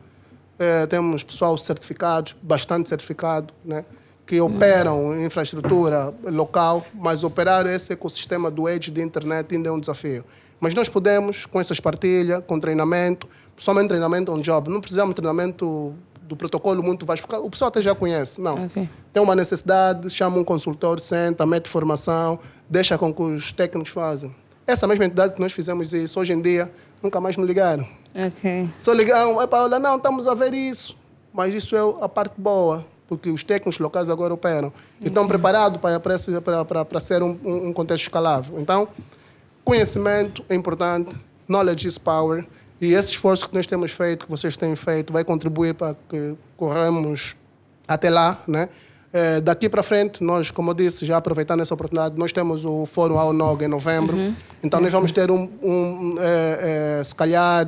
Temos pessoal certificado, bastante certificado, né? Que operam em infraestrutura local, mas operar esse ecossistema do edge de internet ainda é um desafio. Mas nós podemos, com essas partilhas, com treinamento, principalmente treinamento on job, não precisamos de treinamento do protocolo muito vasto, porque o pessoal até já conhece, não. Okay. Tem uma necessidade, chama um consultor, senta, mete formação, deixa com que os técnicos fazem. Essa mesma entidade que nós fizemos isso, hoje em dia, nunca mais me ligaram. Okay. Só ligaram, olha, não, estamos a ver isso. Mas isso é a parte boa, porque os técnicos locais agora operam. E estão preparados para ser um contexto escalável. Então, conhecimento é importante, knowledge is power. E esse esforço que nós temos feito, que vocês têm feito, vai contribuir para que corramos até lá, né? Daqui para frente, nós, como eu disse, já aproveitando essa oportunidade, nós temos o Fórum AONOG em novembro. Então, nós vamos ter se calhar,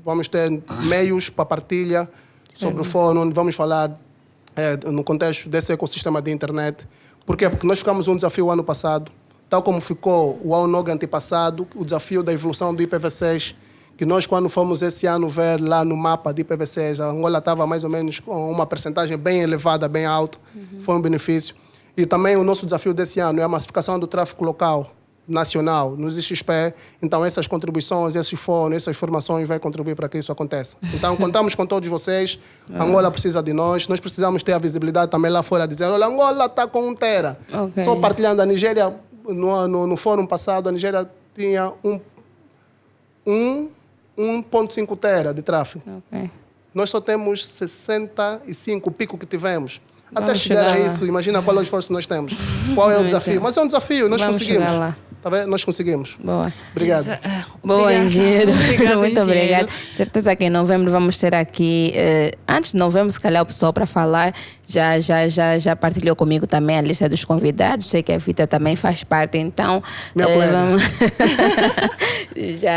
vamos ter meios para partilha sobre o Fórum, onde vamos falar no contexto desse ecossistema de internet. Por quê? Porque nós ficamos um desafio ano passado, tal como ficou o AONOG antepassado, o desafio da evolução do IPv6, que nós, quando fomos esse ano ver lá no mapa de IPv6, a Angola estava mais ou menos com uma percentagem bem elevada, bem alta, foi um benefício. E também o nosso desafio desse ano é a massificação do tráfego local, nacional, nos XP. Então, essas contribuições, esses fóruns, essas formações vão contribuir para que isso aconteça. Então, contamos com todos vocês. A Angola precisa de nós. Nós precisamos ter a visibilidade também lá fora, dizendo, olha, a Angola está com 1 tera. Okay. Só partilhando, a Nigéria, no fórum passado, a Nigéria tinha 1.5 tera de tráfego. Okay. Nós só temos 65, o pico que tivemos. Até Vamos chegar a chegar isso, imagina qual é o esforço que nós temos. Qual é o desafio? Mas é um desafio, nós Vamos conseguimos. chegar lá. Tá vendo? Nós conseguimos. Boa. Obrigado. Boa, Obrigada. engenheiro. Obrigada, Muito engenheiro. obrigada. Certeza que em novembro vamos ter aqui, antes de novembro, se calhar o pessoal para falar, já partilhou comigo também a lista dos convidados. Sei que a Vita também faz parte, então Minha colega.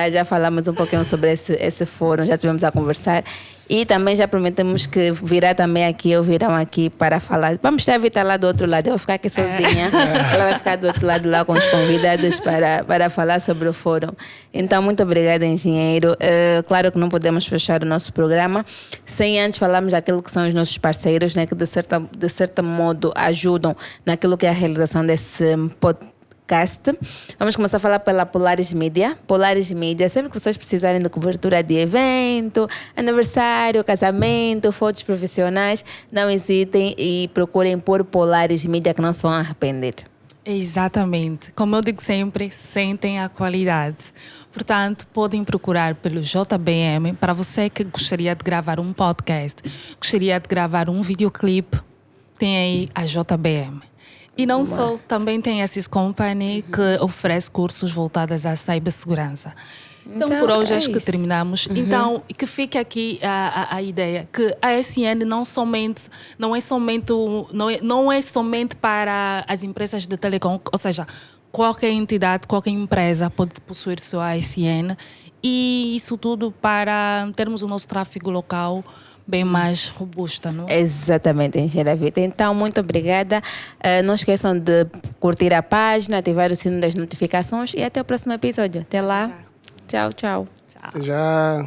já falamos um pouquinho sobre esse fórum, já tivemos a conversar. E também já prometemos que virá também aqui, ou virão aqui para falar. Vamos ter a Vita lá do outro lado, eu vou ficar aqui sozinha. Ela vai ficar do outro lado lá com os convidados para falar sobre o fórum. Então, muito obrigada, engenheiro. Claro que não podemos fechar o nosso programa sem antes falarmos daquilo que são os nossos parceiros, né, que de certo modo ajudam naquilo que é a realização desse podcast. Vamos começar a falar pela Polaris Media. Polaris Media, sempre que vocês precisarem de cobertura de evento, aniversário, casamento, fotos profissionais, não hesitem e procurem por Polaris Media, que não se vão arrepender. Exatamente. Como eu digo sempre, sentem a qualidade. Portanto, podem procurar pelo JBM para você que gostaria de gravar um podcast, gostaria de gravar um videoclipe, tem aí a JBM. E não só, também tem a Sys Company que oferece cursos voltados à cibersegurança. Então por hoje acho que terminamos. Então, que fique aqui a ideia que a SN não é somente para as empresas de telecom, ou seja, qualquer entidade, qualquer empresa pode possuir sua ASN, e isso tudo para termos o nosso tráfego local bem mais robusta, não é? Exatamente, engenheira Vita. Então, muito obrigada. Não esqueçam de curtir a página, ativar o sino das notificações e até o próximo episódio. Até lá. Tchau, tchau. Já.